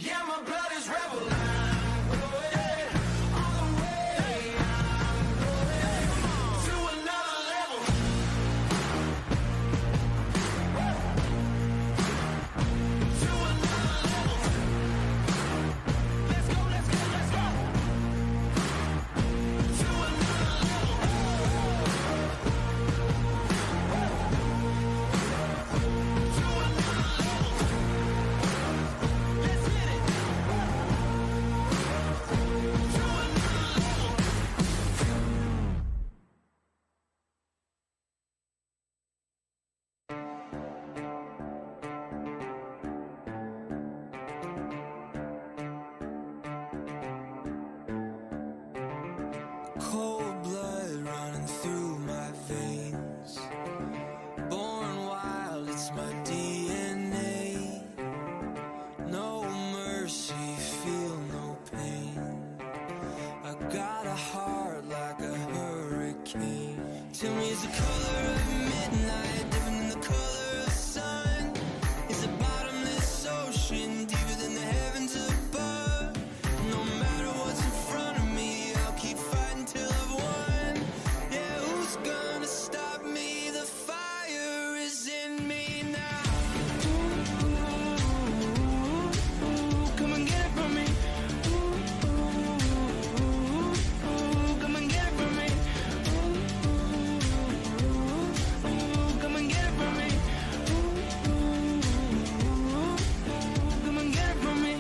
Yeah, my blood is rebel. I'm going all the way. I'm going to another level. To another level. Let's go, let's go, let's go. To another level. To another level. Let's get it. To another level. Cold blood running through my veins. Born wild, it's my DNA. No mercy, feel no pain. I got a heart like a hurricane. Tell me, is the color of midnight different than the color of sun? Is a bottomless ocean deeper than the heavens above? No matter what's in front of me, I'll keep fighting till I've won. Yeah, who's gonna stop me? The fire is in me now. Come and get it from me. Come and get it from me. Come and get it from me. Come and get it from me.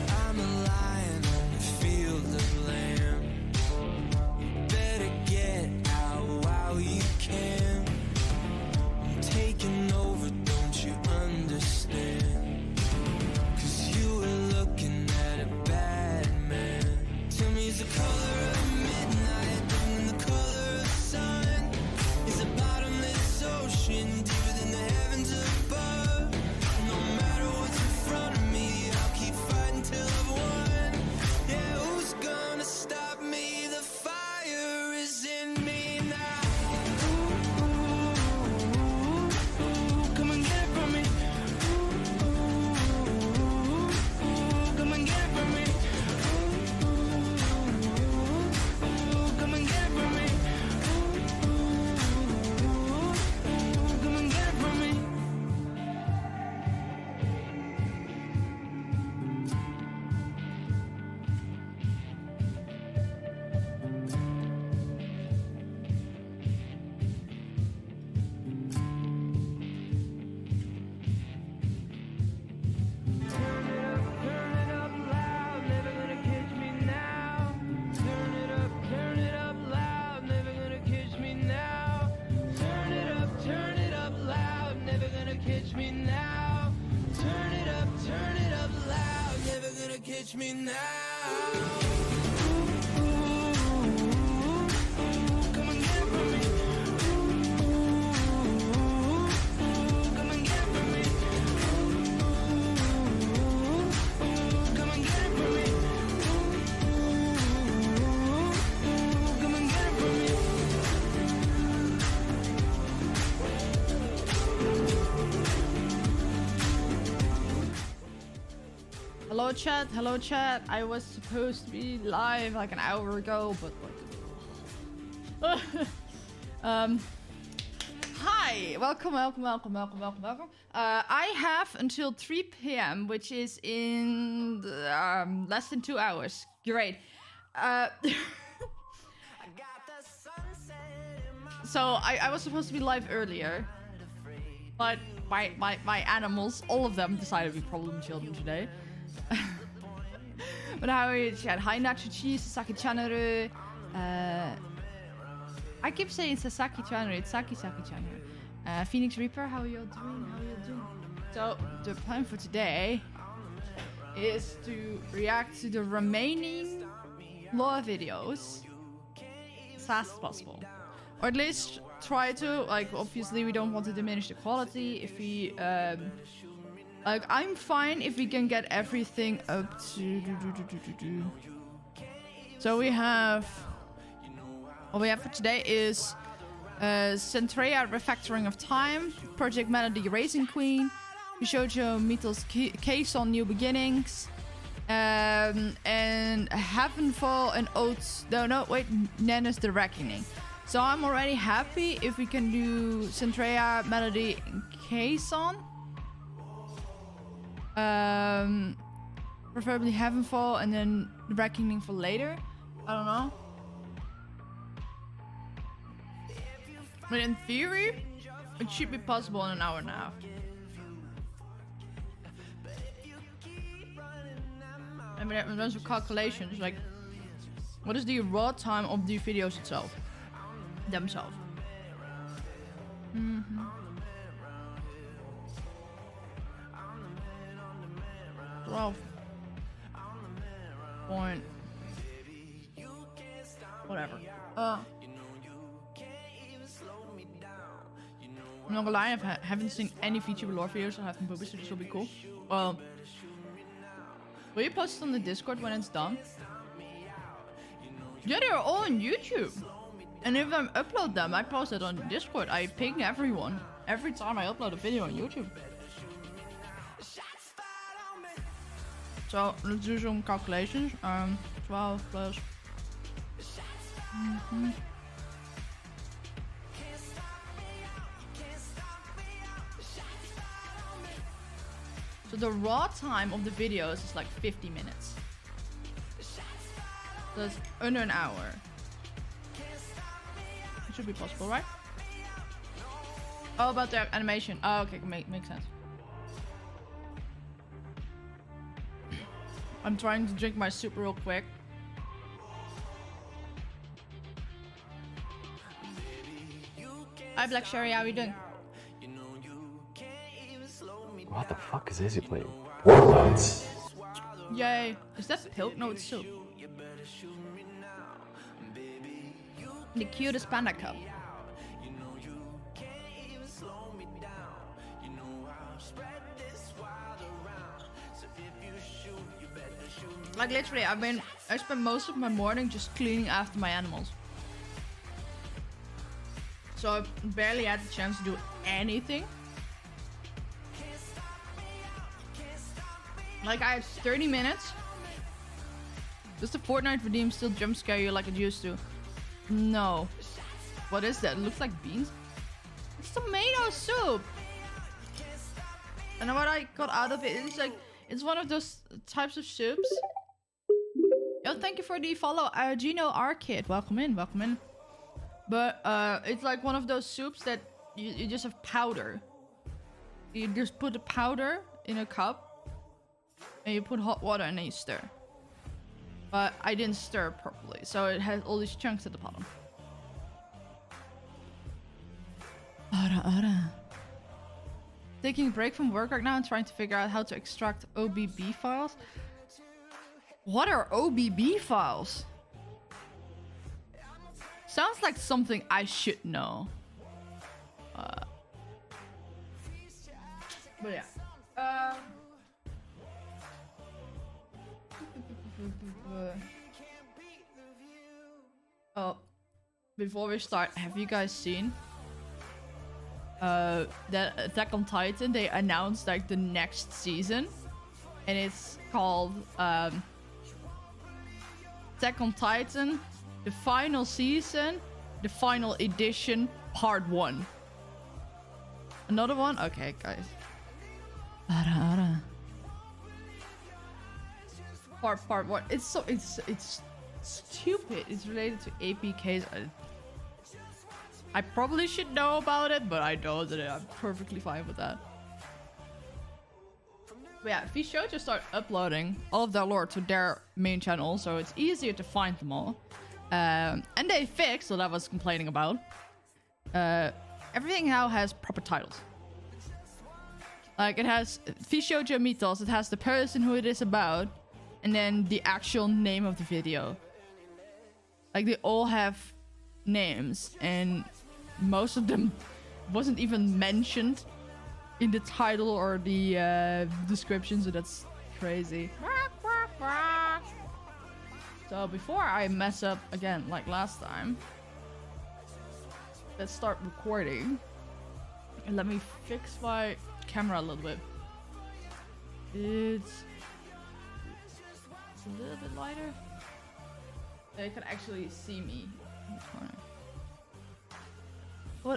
I'm a lion on the field of lambs. You better get out while you can. I'm taking over, don't you understand? 'Cause you were looking at a bad man. Tell me, is the color of midnight different than the color of sun? Is a bottomless ocean deeper than the heavens above? No matter what's in front of me, I'll keep fighting till I've won. Yeah, who's gonna stop me? The fire is in me now. Come and get it from me. Come and get it from me. Come and get it from me. Come and get it from me. Turn it up loud, never gonna catch me now. Turn it up loud, never gonna catch me now. Turn it up loud, never gonna catch me now. Turn it up loud, never gonna catch me now. Come and get it from me. Come and get it from me. Come and get it from me. Come and get it from me. Hello chat. I was supposed to be live like an hour ago, but hi, welcome. I have until 3 p.m., which is in less than 2 hours. Great. So I was supposed to be live earlier, but my animals, all of them, decided to be problem children today. But how are you, chat? Hi, Nacho Cheese, Sasaki Chanaru. I keep saying Sasaki Chanaru, it's Saki Chanaru. Phoenix Reaper, how are you all doing? So, the plan for today is to react to the remaining lore videos as fast as possible. Or at least try to, like, obviously we don't want to diminish the quality. If we, like, I'm fine if we can get everything up to... So we have... What we have for today is Zentreya Refactoring of Time, Project Melody Racing Queen, VShojo Mythos KSON New Beginnings, and Heavenfall and Oaths. No, wait, Nennis the Reckoning. So I'm already happy if we can do Zentreya, Melody, and KSON. Preferably Heavenfall and then the Reckoning for later. I don't know. But in theory, it should be possible in an hour and a half. And we have done some calculations, like what is the raw time of the videos itself? Themselves. 12 point whatever. I'm not gonna lie, I haven't seen any VTuber lore videos that have been published, so this will be cool. Will you post it on the Discord when it's done? Yeah, they're all on YouTube. And if I upload them, I post it on Discord. I ping everyone every time I upload a video on YouTube. So let's do some calculations. 12 plus. So the raw time of the videos is like 50 minutes. That's under an hour. It should be possible, right? Oh, about the animation. Oh, okay, makes sense. I'm trying to drink my soup real quick. Hi, Black Sherry, how are you doing? What the fuck is Ezzy playing? What? Yay. Is that pilk? No, it's soup. The cutest panda cup. Like literally, I spent most of my morning just cleaning after my animals. So I barely had the chance to do anything. Like I had 30 minutes. Does the Fortnite redeem still jump scare you like it used to? No. What is that? It looks like beans. It's tomato soup. And what I got out of it is like, it's one of those types of soups. Yo, thank you for the follow, Gino Arcade. Welcome in, welcome in. But it's like one of those soups that you just have powder. You just put the powder in a cup. And you put hot water and then you stir. But I didn't stir properly, so it has all these chunks at the bottom. Taking a break from work right now and trying to figure out how to extract OBB files. What are OBB files? Sounds like something I should know. But yeah. Oh, before we start, have you guys seen that Attack on Titan? They announced like the next season, and it's called Attack on Titan, the final season, the final edition, part 1. Another one? Okay, guys. Part 1. It's stupid. It's related to APKs. I probably should know about it, but I don't. And I'm perfectly fine with that. But yeah, VShojo start uploading all of their lore to their main channel, so it's easier to find them all. And they fixed what I was complaining about. Everything now has proper titles. Like it has VShojo Mythos, it has the person who it is about, and then the actual name of the video. Like they all have names, and most of them wasn't even mentioned in the title or the description, so that's crazy. So before I mess up again like last time, let's start recording. And let me fix my camera a little bit. It's a little bit lighter. They can actually see me in the corner.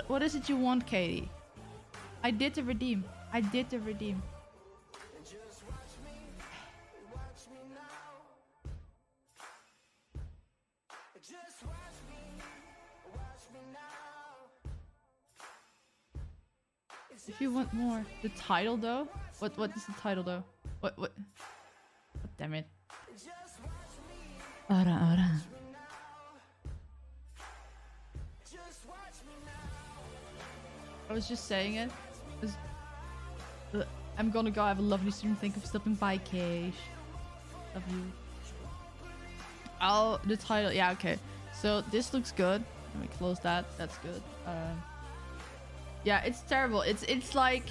What is it you want, Katie? I did the redeem. I did the redeem. If you want more. The title though? What is the title though? What? Oh, damn it. Ora. I was just saying it. I'm gonna go have a lovely stream. Think of stopping by, Keish. Love you. Oh, the title. Yeah, okay. So this looks good. Let me close that. That's good. Yeah, it's terrible. It's like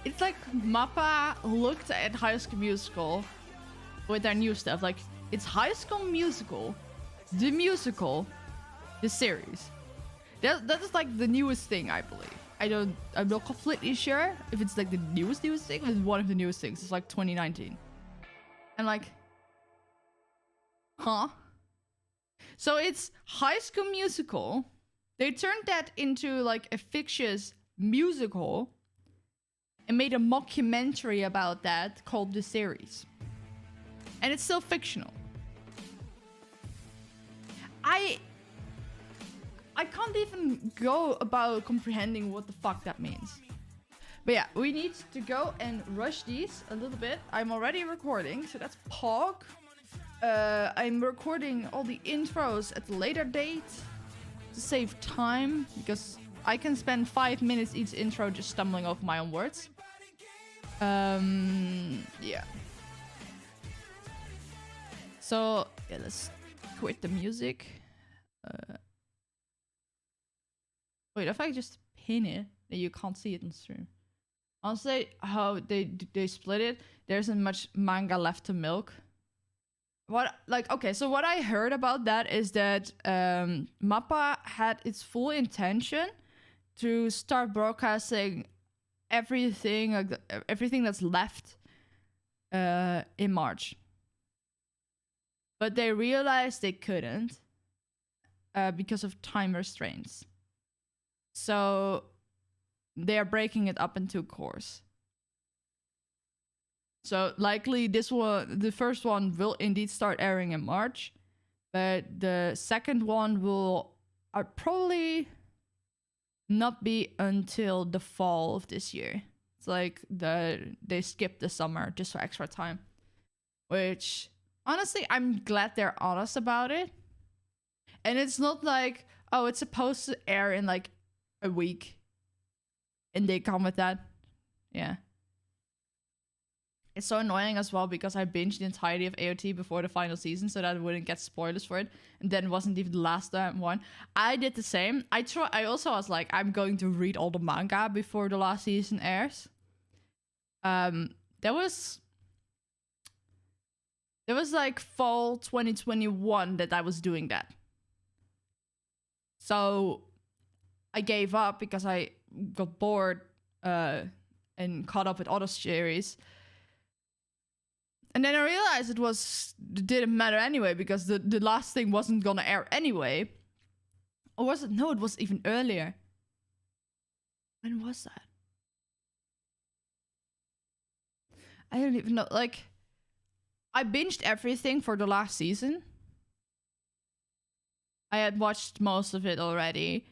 Mappa looked at High School Musical with their new stuff. Like, it's High School Musical, the musical, the series. That is like the newest thing, I believe. I'm not completely sure if it's like the newest thing, but it's one of the newest things. It's like 2019. I'm like, huh? So it's High School Musical. They turned that into like a fictitious musical and made a mockumentary about that called The Series. And it's still fictional. I can't even go about comprehending what the fuck that means. But yeah, we need to go and rush these a little bit. I'm already recording, so that's Pog. I'm recording all the intros at a later date to save time, because I can spend 5 minutes each intro just stumbling over my own words. Yeah. So, yeah, let's quit the music. Wait, if I just pin it, then you can't see it in stream. Honestly, how they split it, there isn't much manga left to milk. So what I heard about that is that Mappa had its full intention to start broadcasting everything that's left in March. But they realized they couldn't because of time restraints. So they are breaking it up into course. So likely the first one will indeed start airing in March, but the second one will probably not be until the fall of this year. It's like they skipped the summer just for extra time, which honestly I'm glad they're honest about it. And it's not like, oh, it's supposed to air in like a week, and they come with that. Yeah. It's so annoying as well because I binged the entirety of AOT before the final season so that I wouldn't get spoilers for it. And then it wasn't even the last one. I did the same. I also was like, I'm going to read all the manga before the last season airs. There was like fall 2021 that I was doing that. So I gave up because I got bored and caught up with other series. And then I realized it didn't matter anyway, because the last thing wasn't gonna air anyway. Or was it? No, it was even earlier. When was that? I don't even know. Like, I binged everything for the last season. I had watched most of it already.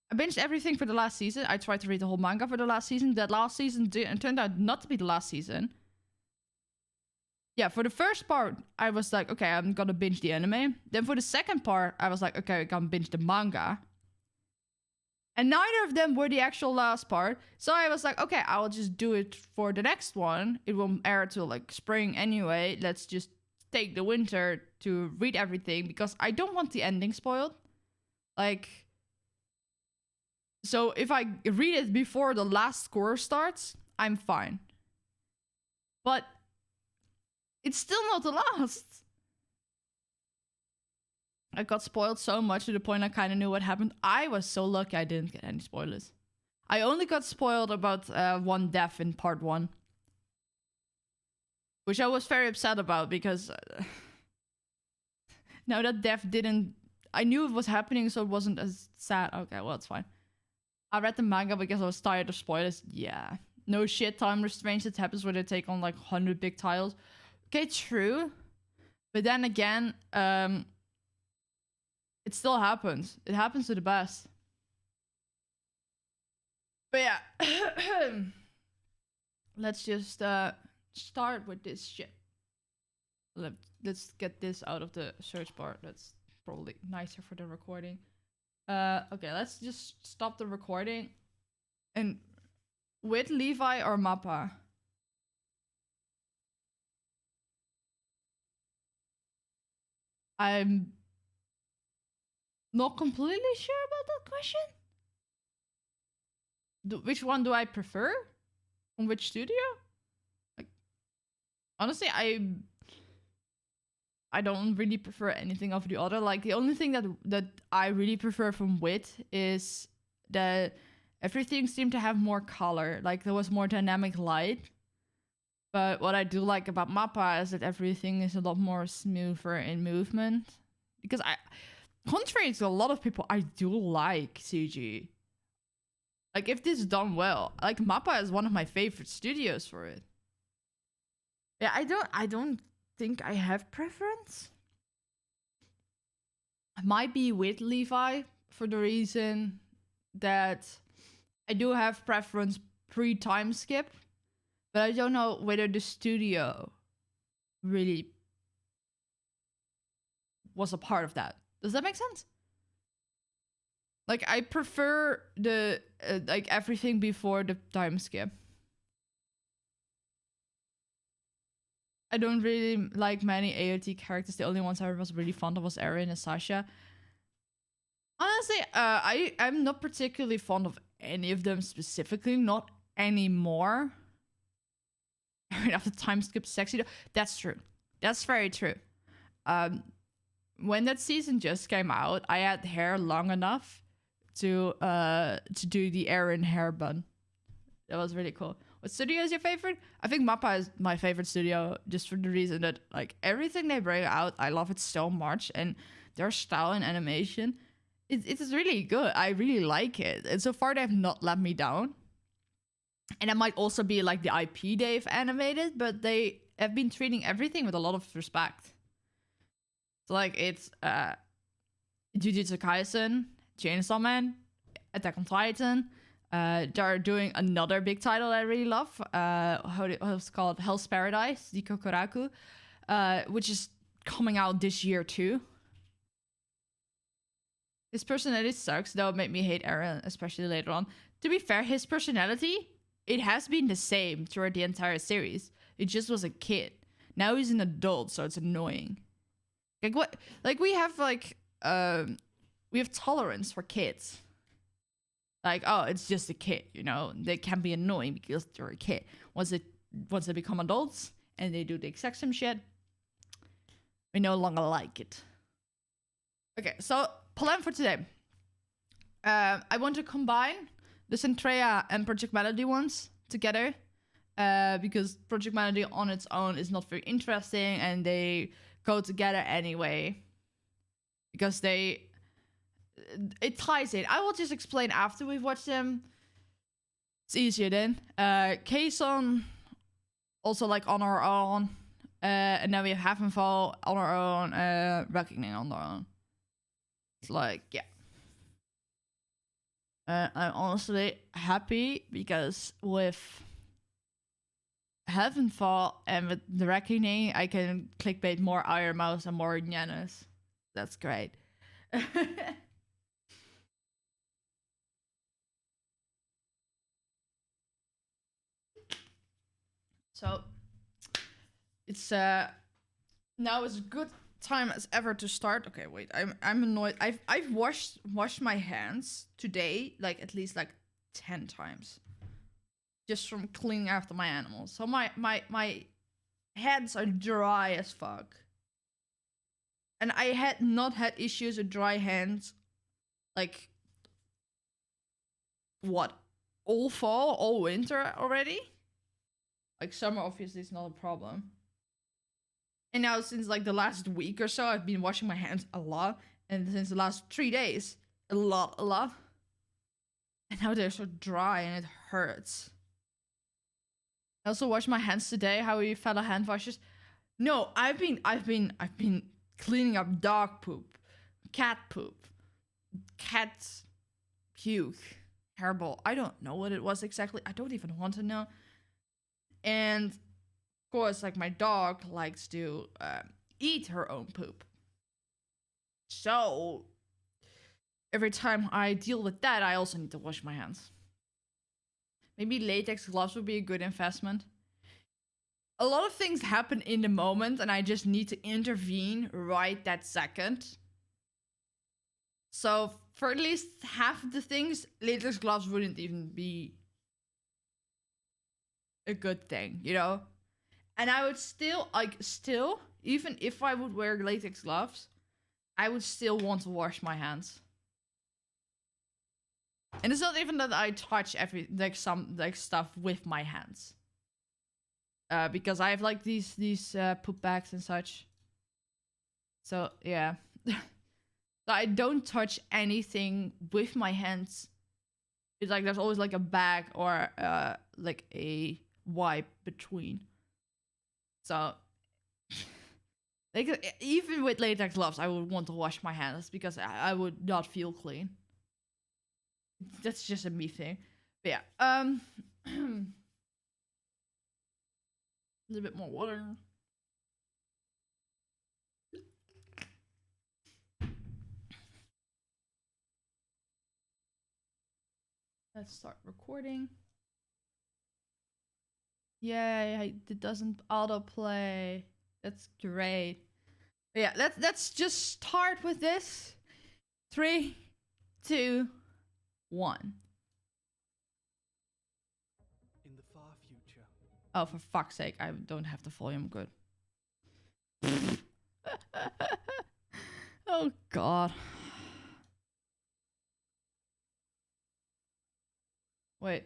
I binged everything for the last season. I tried to read the whole manga for the last season. That last season turned out not to be the last season. Yeah, for the first part, I was like, okay, I'm gonna binge the anime. Then for the second part, I was like, okay, I can binge the manga. And neither of them were the actual last part. So I was like, okay, I will just do it for the next one. It won't air till like spring anyway. Let's just take the winter to read everything, because I don't want the ending spoiled. Like, so if I read it before the last score starts, I'm fine. But it's still not the last. I got spoiled so much to the point I kind of knew what happened. I was so lucky I didn't get any spoilers. I only got spoiled about one death in part 1. Which I was very upset about because now that death didn't... I knew it was happening, so it wasn't as sad. Okay, well, it's fine. I read the manga because I was tired of spoilers. Yeah. No shit, time restraints. It happens when they take on like 100 big titles. Okay, true. But then again, it still happens. It happens to the best. But yeah. Let's just start with this shit. Let's get this out of the search bar. That's probably nicer for the recording. Okay, let's just stop the recording. And with Levi or Mappa? I'm not completely sure about that question. Which one do I prefer? From which studio? Like, honestly, I don't really prefer anything of the other. Like, the only thing that I really prefer from Wit is that everything seemed to have more color. Like, there was more dynamic light. But what I do like about Mappa is that everything is a lot more smoother in movement. Because contrary to a lot of people, I do like CG. Like, if this is done well, like, Mappa is one of my favorite studios for it. Yeah, I don't think I have preference. I might be with Levi for the reason that I do have preference pre-time skip, but I don't know whether the studio really was a part of that. Does that make sense? Like, I prefer the like everything before the time skip. I don't really like many AOT characters. The only ones I was really fond of was Eren and Sasha. Honestly, I'm not particularly fond of any of them specifically. Not anymore. After time skip sexy though. That's true. That's very true. When that season just came out, I had hair long enough to do the Eren hair bun. That was really cool. What studio is your favorite? I think Mappa is my favorite studio, just for the reason that, like, everything they bring out, I love it so much, and their style and animation, it is really good. I really like it, and so far they have not let me down. And it might also be like the IP they've animated, but they have been treating everything with a lot of respect. So, like, it's Jujutsu Kaisen, Chainsaw Man, Attack on Titan. They're doing another big title I really love. What's it called? Hell's Paradise, the Kokuraku, which is coming out this year too. His personality sucks, though it made me hate Eren, especially later on. To be fair, his personality, it has been the same throughout the entire series. It just was a kid. Now he's an adult, so it's annoying. Like, what? Like, we have tolerance for kids. Like, oh, it's just a kid, you know? They can be annoying because they're a kid. Once they become adults and they do the exact same shit, we no longer like it. Okay, so plan for today. I want to combine the Zentreya and Project Melody ones together. Because Project Melody on its own is not very interesting and they go together anyway. Because it ties in. I will just explain after we've watched them. It's easier then. KSON, also like on our own. And then we have Havenfall on our own. Reckoning on our own. It's like, yeah. I'm honestly happy because with Havenfall and with the Reckoning, I can clickbait more Iron Mouse and more Nyanas. That's great. So it's now is a good time as ever to start. Okay, wait, I'm annoyed. I've washed my hands today like at least like 10 times. Just from cleaning after my animals. So my hands are dry as fuck. And I had not had issues with dry hands, like, what, all fall, all winter already? Like, summer obviously is not a problem. And now since like the last week or so, I've been washing my hands a lot. And since the last 3 days, a lot. And now they're so dry and it hurts. I also washed my hands today. How are you, fellow hand washers? No, I've been cleaning up dog poop, cat puke, hairball. I don't know what it was exactly. I don't even want to know. And of course, like, my dog likes to eat her own poop. So every time I deal with that, I also need to wash my hands. Maybe latex gloves would be a good investment. A lot of things happen in the moment and I just need to intervene right that second. So for at least half of the things, latex gloves wouldn't even be a good thing, you know? And I would still, even if I would wear latex gloves, I would still want to wash my hands. And it's not even that I touch stuff with my hands. Because I have like these poop bags and such. So yeah. So I don't touch anything with my hands. It's like there's always like a bag or like a wipe between. So like, even with latex gloves, I would want to wash my hands because I would not feel clean. That's just a me thing. But yeah, a little bit more water. Let's start recording. Yay, it doesn't autoplay. That's great. But yeah, let's just start with this. 3, 2, 1. In the far future. Oh, for fuck's sake, I don't have the volume good. Oh god. Wait,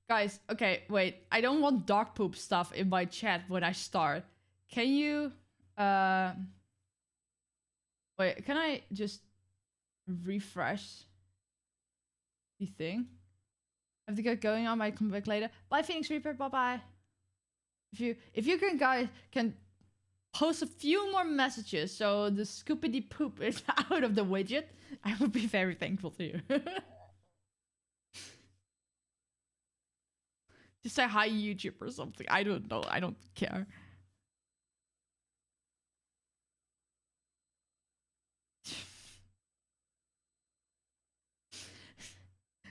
guys, okay, wait. I don't want dog poop stuff in my chat when I start. Can you, wait, can I just refresh the thing? I have to get going on, my come back later. Bye, Phoenix Reaper, bye-bye. If you can post a few more messages so the scoopity poop is out of the widget, I would be very thankful to you. Just say hi YouTube or something. I don't know. I don't care.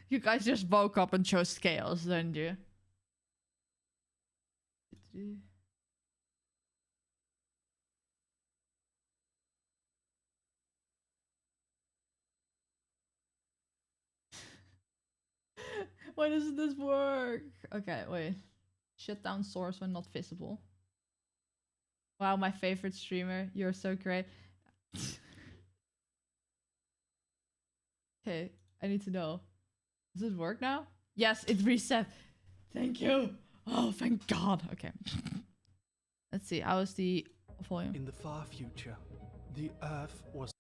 You guys just woke up and chose scales, didn't you? Why doesn't this work? Okay, wait. Shut down source when not visible. Wow, my favorite streamer. You're so great. Okay, I need to know. Does it work now? Yes, it reset. Thank you. Oh, thank God. Okay. Let's see. How is the volume? In the far future, the Earth was...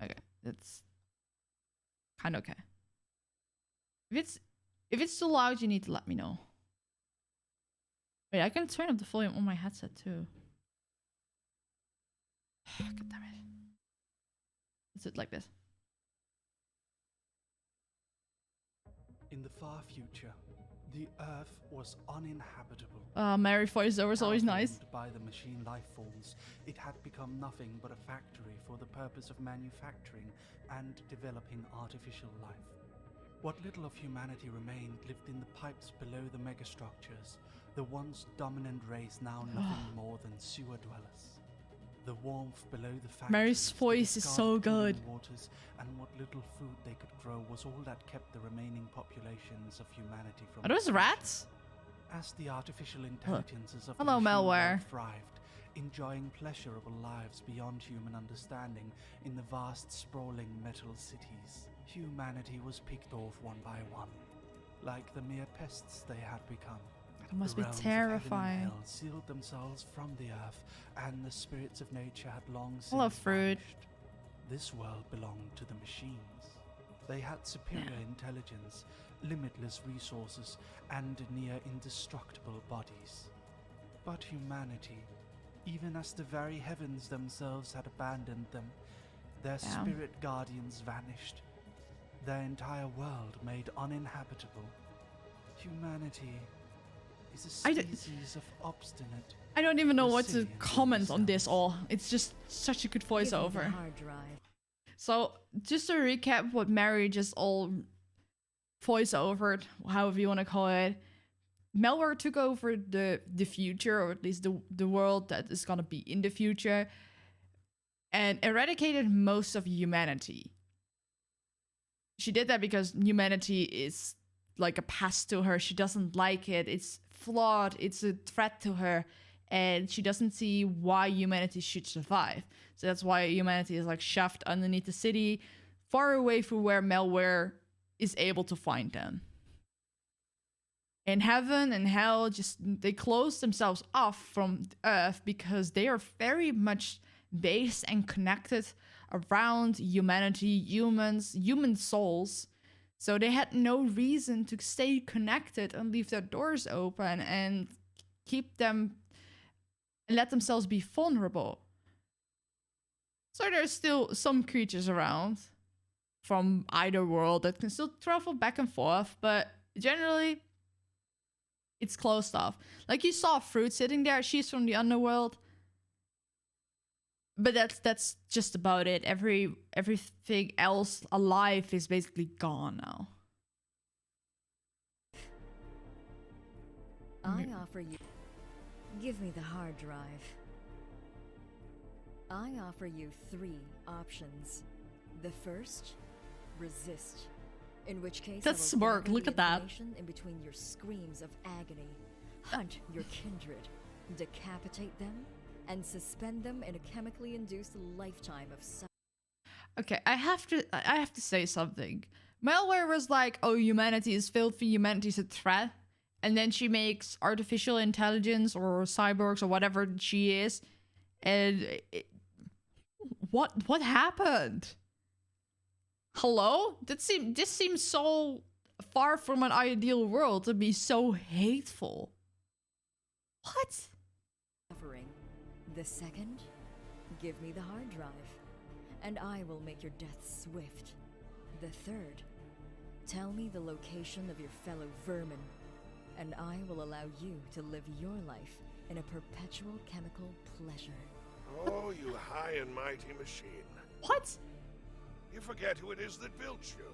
Okay, that's kind of okay. If it's too loud, you need to let me know. Wait, I can turn up the volume on my headset too. God damn it. Is it like this? In the far future, the Earth was uninhabitable. Mary voiceover is always nice. Outformed by the machine life forms, it had become nothing but a factory for the purpose of manufacturing and developing artificial life. What little of humanity remained lived in the pipes below the megastructures, the once dominant race now nothing more than sewer dwellers. The warmth below the factories, Mary's voice is so good. Waters, and what little food they could grow was all that kept the remaining populations of humanity from... Are those rats? as the artificial intelligences of Hello, the machine malware. world thrived, enjoying pleasurable lives beyond human understanding in the vast, sprawling metal cities, humanity was picked off one by one, like the mere pests they had become. It must The be realms of heaven and terrifying. hell sealed themselves from the earth, and the spirits of nature had long since Hello, fruit. vanished. This world belonged to the machines. They had superior intelligence, limitless resources, and near indestructible bodies. But humanity, even as the very heavens themselves had abandoned them, their Damn. spirit guardians vanished, their entire world made uninhabitable. Humanity is a I don't- species of obstinate. I don't even know what to Resilient comment on this themselves. all. It's just such a good Give me the voiceover. hard drive. So, just to recap what Mary just all voiceovered, however you want to call it, malware took over the future, or at least the world that is gonna be in the future, and eradicated most of humanity. She did that because humanity is like a pest to her. She doesn't like it. It's flawed. It's a threat to her. And she doesn't see why humanity should survive. So that's why humanity is like shoved underneath the city, far away from where malware is able to find them. And heaven and hell they close themselves off from Earth because they are very much based and connected around humanity, humans, human souls. So they had no reason to stay connected and leave their doors open and keep them and let themselves be vulnerable. So there's still some creatures around from either world that can still travel back and forth, but generally it's closed off. Like you saw Fruit sitting there, she's from the underworld. But that's just about it. Everything else alive is basically gone now. I offer you. Give me the hard drive. I offer you 3 options. The first, resist. In which case, That's I will smart, gather look the at that. information in between your screams of agony, hunt your kindred, decapitate them, and suspend them in a chemically induced lifetime of suffering. Okay, I have to say something. Malware was like, oh, humanity is filthy, humanity is a threat. And then she makes artificial intelligence or cyborgs or whatever she is. And what happened? Hello? This seems so far from an ideal world to be so hateful. What? The second, give me the hard drive, and I will make your death swift. The third, tell me the location of your fellow vermin, and I will allow you to live your life in a perpetual chemical pleasure. Oh, you high and mighty machine. What? You forget who it is that built you.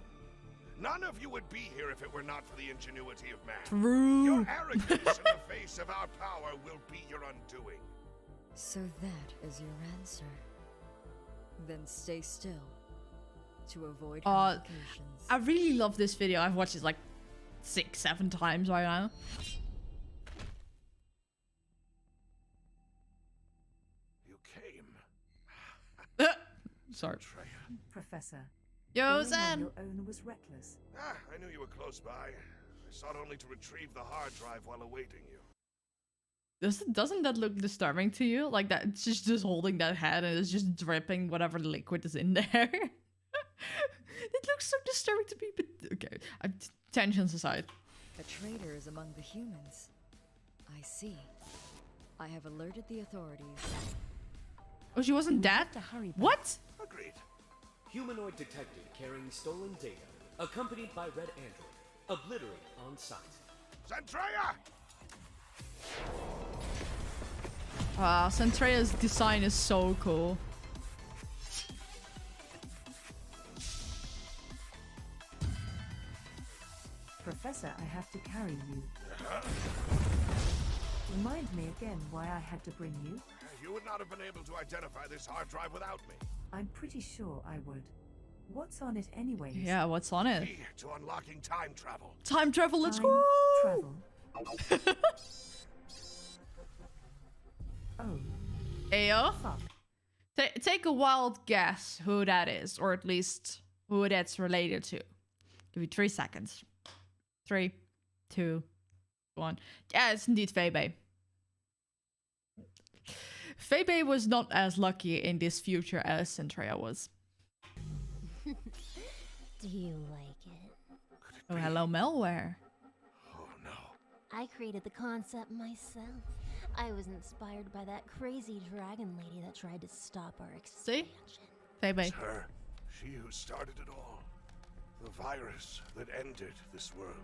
None of you would be here if it were not for the ingenuity of man. True. Your arrogance in the face of our power will be your undoing. So that is your answer. Then stay still to avoid complications. I really love this video. I've watched it like 6-7 times right now. You came. Sorry. Zentreya. Professor, Yo, going on Zen. your own was reckless. I knew you were close by. I sought only to retrieve the hard drive while awaiting you. Doesn't that look disturbing to you? Like that, it's just holding that head and it's just dripping whatever liquid is in there. It looks so disturbing to me, but okay. Tensions aside. A traitor is among the humans. I see. I have alerted the authorities. Oh, she wasn't dead? To hurry back. What? Agreed. Humanoid detected carrying stolen data, accompanied by Red Android. Obliterate on sight. Zentreya! Wow, Zentreya's design is so cool. Professor, I have to carry you. Remind me again why I had to bring you. You would not have been able to identify this hard drive without me. I'm pretty sure I would. What's on it anyways? Yeah, what's on it? Key to unlocking time travel. Time travel, let's Time go! travel. Oh, Ayo. fuck. Take a wild guess who that is, or at least who that's related to. Give you 3 seconds. 3, 2, 1. Yeah, it's indeed Febe. Febe was not as lucky in this future as Zentreya was. Do you like it? Oh, hello, malware. Oh no. I created the concept myself. I was inspired by that crazy dragon lady that tried to stop our See? expansion. Febe. It's her. She who started it all. The virus that ended this world.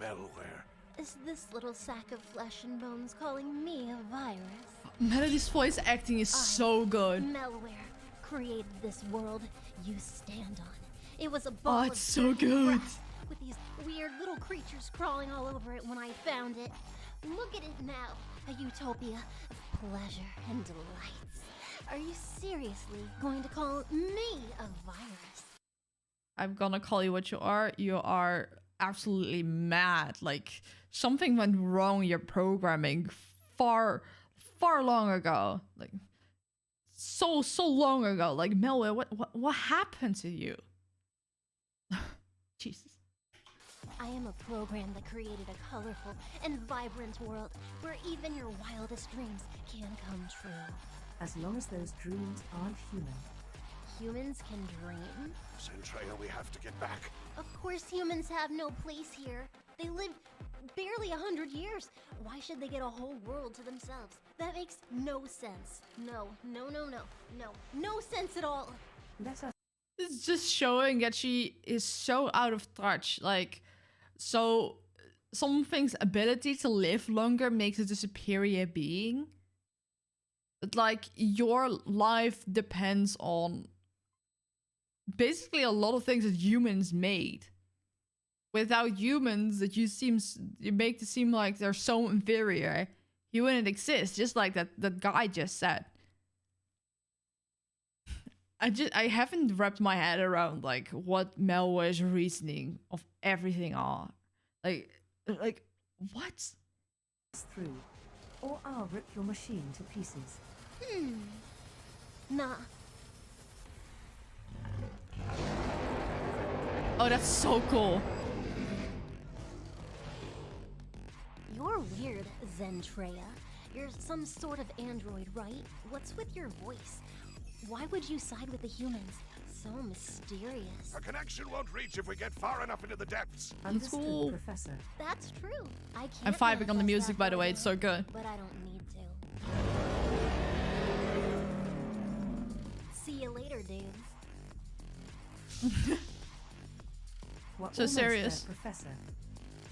Malware. Is this little sack of flesh and bones calling me a virus? Melody's voice acting is so good. Malware created this world you stand on. It was a Oh, ball it's of so dirty good. crap with these weird little creatures crawling all over it when I found it. Look at it now, a utopia of pleasure and delights. Are you seriously going to call me a virus? I'm gonna call you what you are. You are absolutely mad. Like, something went wrong in your programming far long ago. Like, so long ago. Like, malware, what happened to you? Jesus. I am a program that created a colorful and vibrant world where even your wildest dreams can come true. As long as those dreams aren't human. Humans can dream? Zentreya, we have to get back. Of course humans have no place here. They live barely 100 years. Why should they get a whole world to themselves? That makes no sense. No sense at all. Let us It's just showing that she is so out of touch. Like, so something's ability to live longer makes it a superior being. But like, your life depends on basically a lot of things that humans made. Without humans, you make it seem like they're so inferior. You wouldn't exist, just like that guy just said. I haven't wrapped my head around like what malware's reasoning of everything are. Like what? through, or I'll rip your machine to pieces. Nah. Oh, that's so cool. You're weird, Zentreya. You're some sort of android, right? What's with your voice? Why would you side with the humans? So mysterious. A connection won't reach if we get far enough into the depths. Understood, cool. Professor. That's true. I can't I'm vibing on the manifest music, that by the way. far It's so away, good. But I don't need to. See you later, dudes. We're So almost serious. there, Professor.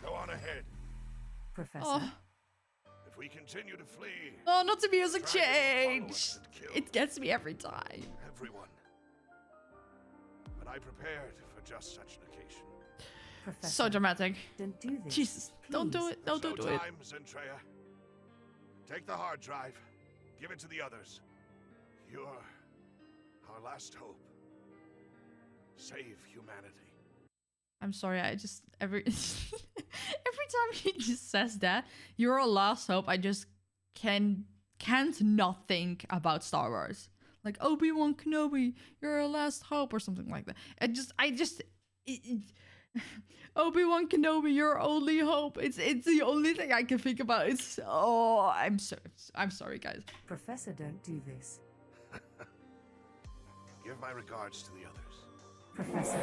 Go on ahead. Professor. Oh, If we continue to flee, no, not the music Try to follow change. us and kill It gets me every time. everyone. But I prepared for just such an occasion. Professor. So dramatic. Don't do this. Jesus, don't do please. it. No, don't do it. Showtime, Zentreya. Take the hard drive. Give it to the others. You're our last hope. Save humanity. I'm sorry, I just every time he just says that, you're a last hope, I just can't not think about Star Wars. Like Obi-Wan Kenobi, you're a last hope or something like that. Obi-Wan Kenobi, your only hope. It's the only thing I can think about. I'm sorry guys. Professor, don't do this. Give my regards to the others. Professor.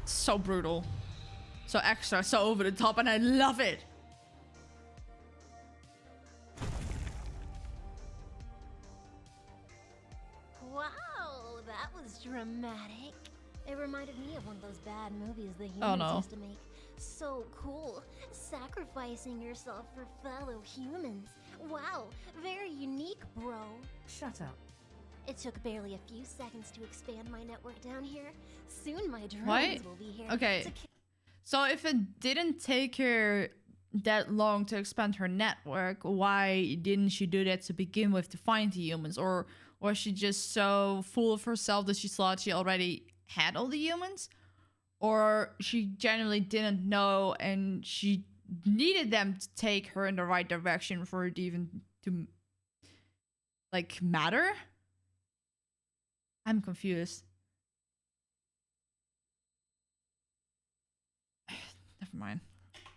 So brutal. So extra, so over the top, and I love it. Wow, that was dramatic. It reminded me of one of those bad movies the humans Oh, no. used to make. So cool. Sacrificing yourself for fellow humans. Wow, very unique, bro. Shut up. It took barely a few seconds to expand my network down here. Soon my drones What? will be here. Okay. to So if it didn't take her that long to expand her network, why didn't she do that to begin with to find the humans? Or was she just so full of herself that she thought she already had all the humans? or she genuinely didn't know and she needed them to take her in the right direction for it even to like matter. I'm confused. Never mind.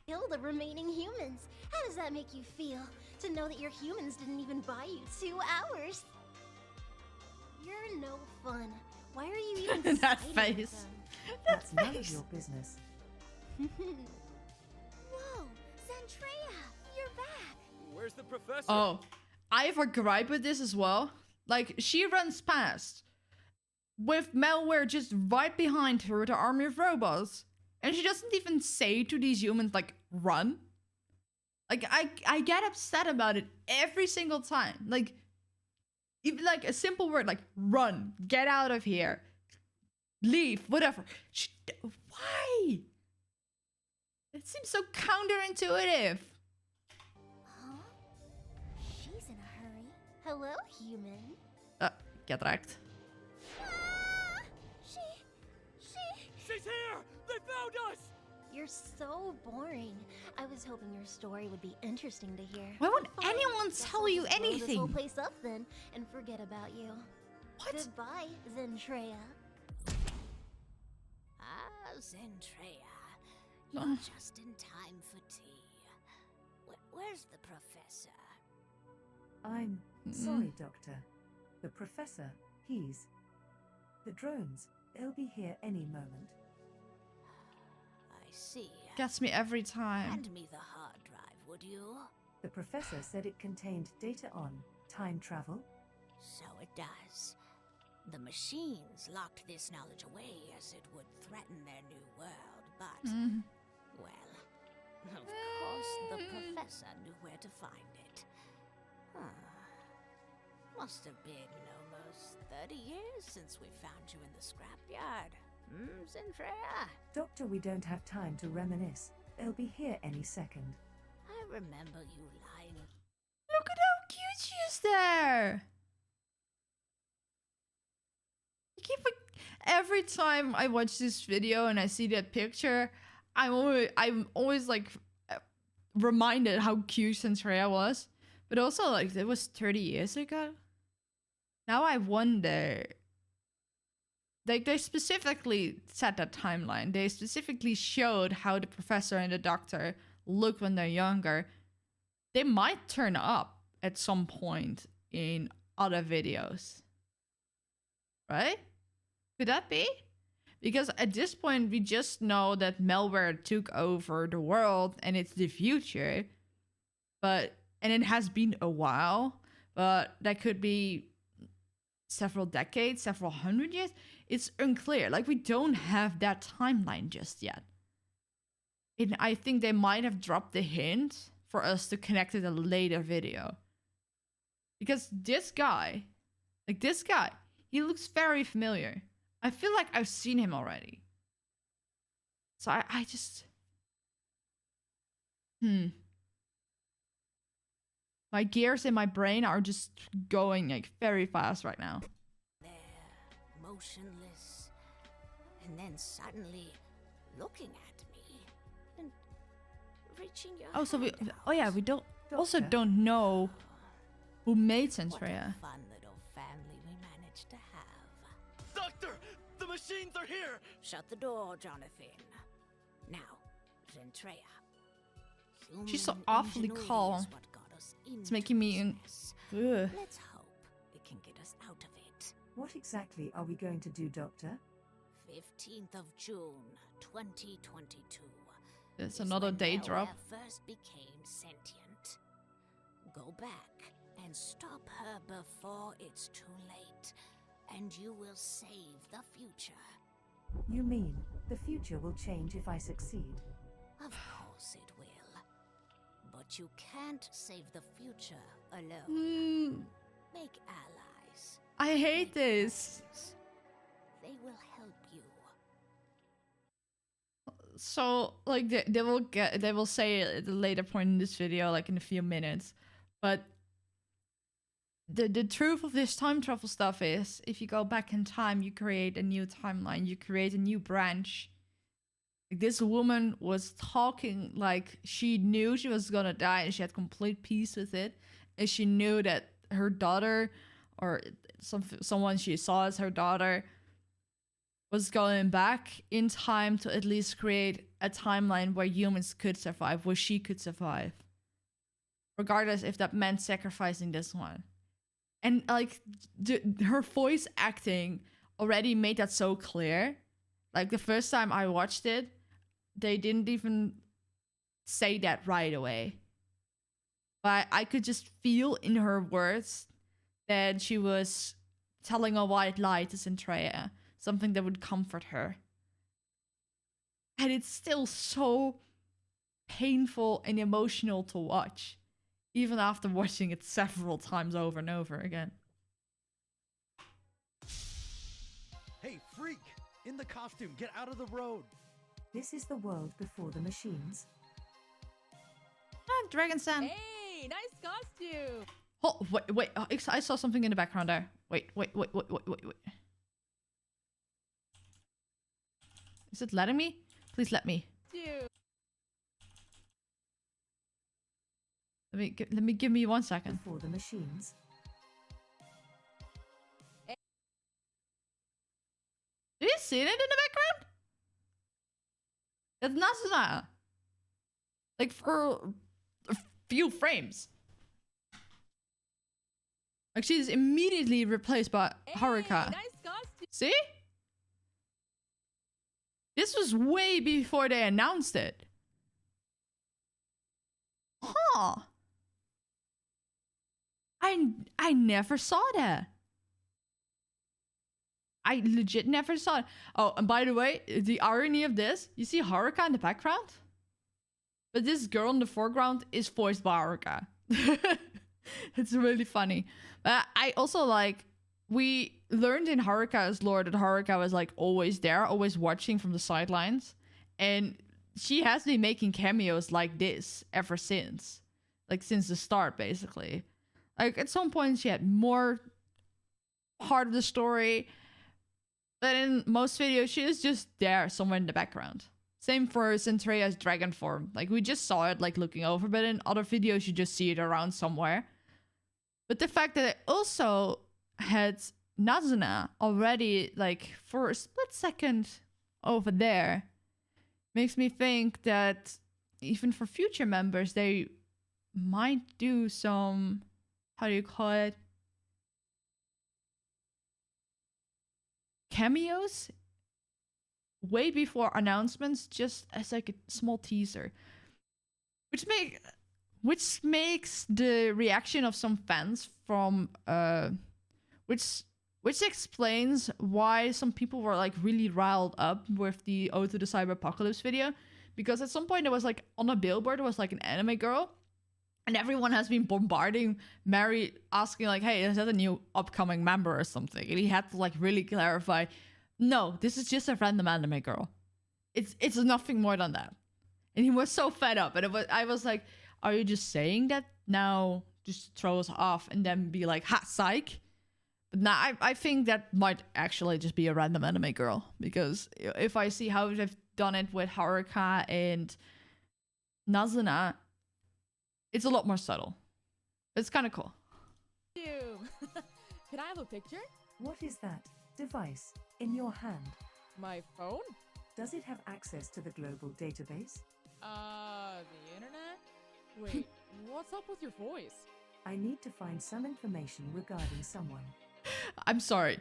Kill the remaining humans. How does that make you feel? To know that your humans didn't even buy you 2 hours? You're no fun. Why are you even That siding with face. them? That's none of your business. Whoa, Zentreya, you're back. Where's the professor? Oh, I have a gripe with this as well. Like, she runs past with malware just right behind her, the army of robots. And she doesn't even say to these humans, like, run. Like, I get upset about it every single time. Like, even like a simple word like run, get out of here, leave, whatever. Why? It seems so counterintuitive. Huh? She's in a hurry. Hello, human. Get wrecked. Ah! She's here! They found us! You're so boring. I was hoping your story would be interesting to hear. Why would Fine, anyone guess tell I'll you just blow this whole anything? place up then and forget about you. What? Goodbye, Zentreya. Ah, Zentreya. You're just in time for tea. Where's the professor? I'm sorry, Doctor. The professor, he's... The drones, they'll be here any moment. I see. Gets me every time. Hand me the hard drive, would you? The professor said it contained data on time travel. So it does. The machines locked this knowledge away as it would threaten their new world, but... Well, of course the professor knew where to find it. Must have been almost 30 years since we found you in the scrapyard. Zentreya? Doctor, we don't have time to reminisce. They'll be here any second. I remember you lying. Look at how cute she is there. Every time I watch this video and I see that picture, I'm always like reminded how cute Zentreya was. But also, like, it was 30 years ago. Now I wonder. Like, they specifically set that timeline. They specifically showed how the professor and the doctor look when they're younger. They might turn up at some point in other videos. Right? Could that be? Because at this point, we just know that malware took over the world and it's the future. And it has been a while, but that could be several decades, several hundred years. It's unclear. Like, we don't have that timeline just yet. And I think they might have dropped the hint for us to connect it a later video. Because this guy, he looks very familiar. I feel like I've seen him already. So I just... My gears in my brain are just going like very fast right now. There, motionless, and then suddenly looking at me and reaching your Oh, so we... hand Oh yeah, out. we don't... Also Doctor. don't know who made What a Zentreya. fun little family we managed to have. Doctor! The machines are here! Shut the door, Jonathan. Now, Zentreya. She's so Human awfully ingenuity calm. is what got us It's making me... into this mess. Ugh. Let's hope it can get us out of it. What exactly are we going to do, Doctor? 15th of June, 2022. There's is another when day drop. malware first became sentient. Go back and stop her before it's too late, and you will save the future. You mean the future will change if I succeed? Of course it will. But you can't save the future alone. Make allies. I hate Make this. friends. They will help you. So, like, they will say it at a later point in this video, like in a few minutes. But the truth of this time travel stuff is, if you go back in time, you create a new timeline, you create a new branch This woman was talking like she knew she was gonna die and she had complete peace with it. And she knew that her daughter or someone she saw as her daughter was going back in time to at least create a timeline where humans could survive, where she could survive. Regardless if that meant sacrificing this one. And like her voice acting already made that so clear. Like the first time I watched it, they didn't even say that right away. But I could just feel in her words that she was telling a white lie to Zentreya, something that would comfort her. And it's still so painful and emotional to watch, even after watching it several times over and over again. Hey, freak! In the costume, get out of the road! This is the world before the machines. Ah, Dragon-san. Hey, nice costume! Oh, wait. I saw something in the background there. Wait. Is it letting me? Please let me. Give me 1 second. Before the machines. Do you see it in the background? That's Nazuna. Like for a few frames. Like she's immediately replaced by Haruka. Nice costume. See? This was way before they announced it. Huh. I never saw that. I legit never saw it. Oh, and by the way, the irony of this, you see Haruka in the background? But this girl in the foreground is voiced by Haruka. It's really funny. But I also like, we learned in Haruka's lore that Haruka was like always there, always watching from the sidelines. And she has been making cameos like this ever since. Like since the start, basically. Like at some point she had more part of the story. But in most videos, she is just there somewhere in the background. Same for Zentreya's dragon form. Like we just saw it like looking over, but in other videos you just see it around somewhere. But the fact that it also had Nazuna already like for a split second over there makes me think that even for future members they might do some, how do you call it, cameos way before announcements, just as like a small teaser, which makes the reaction of some fans from which explains why some people were like really riled up with the Ode to the Cyber-Apocalypse video, because at some point there was like on a billboard there was like an anime girl, and everyone has been bombarding Mary asking like, hey, is that a new upcoming member or something? And he had to like really clarify, no, this is just a random anime girl. It's nothing more than that. And he was so fed up. And I was like, are you just saying that now just throw us off and then be like, ha, psych? But nah, I think that might actually just be a random anime girl. Because if I see how they've done it with Haruka and Nazuna, it's a lot more subtle. It's kind of cool. Can I have a picture? What is that device in your hand? My phone? Does it have access to the global database? The internet? Wait, what's up with your voice? I need to find some information regarding someone. I'm sorry.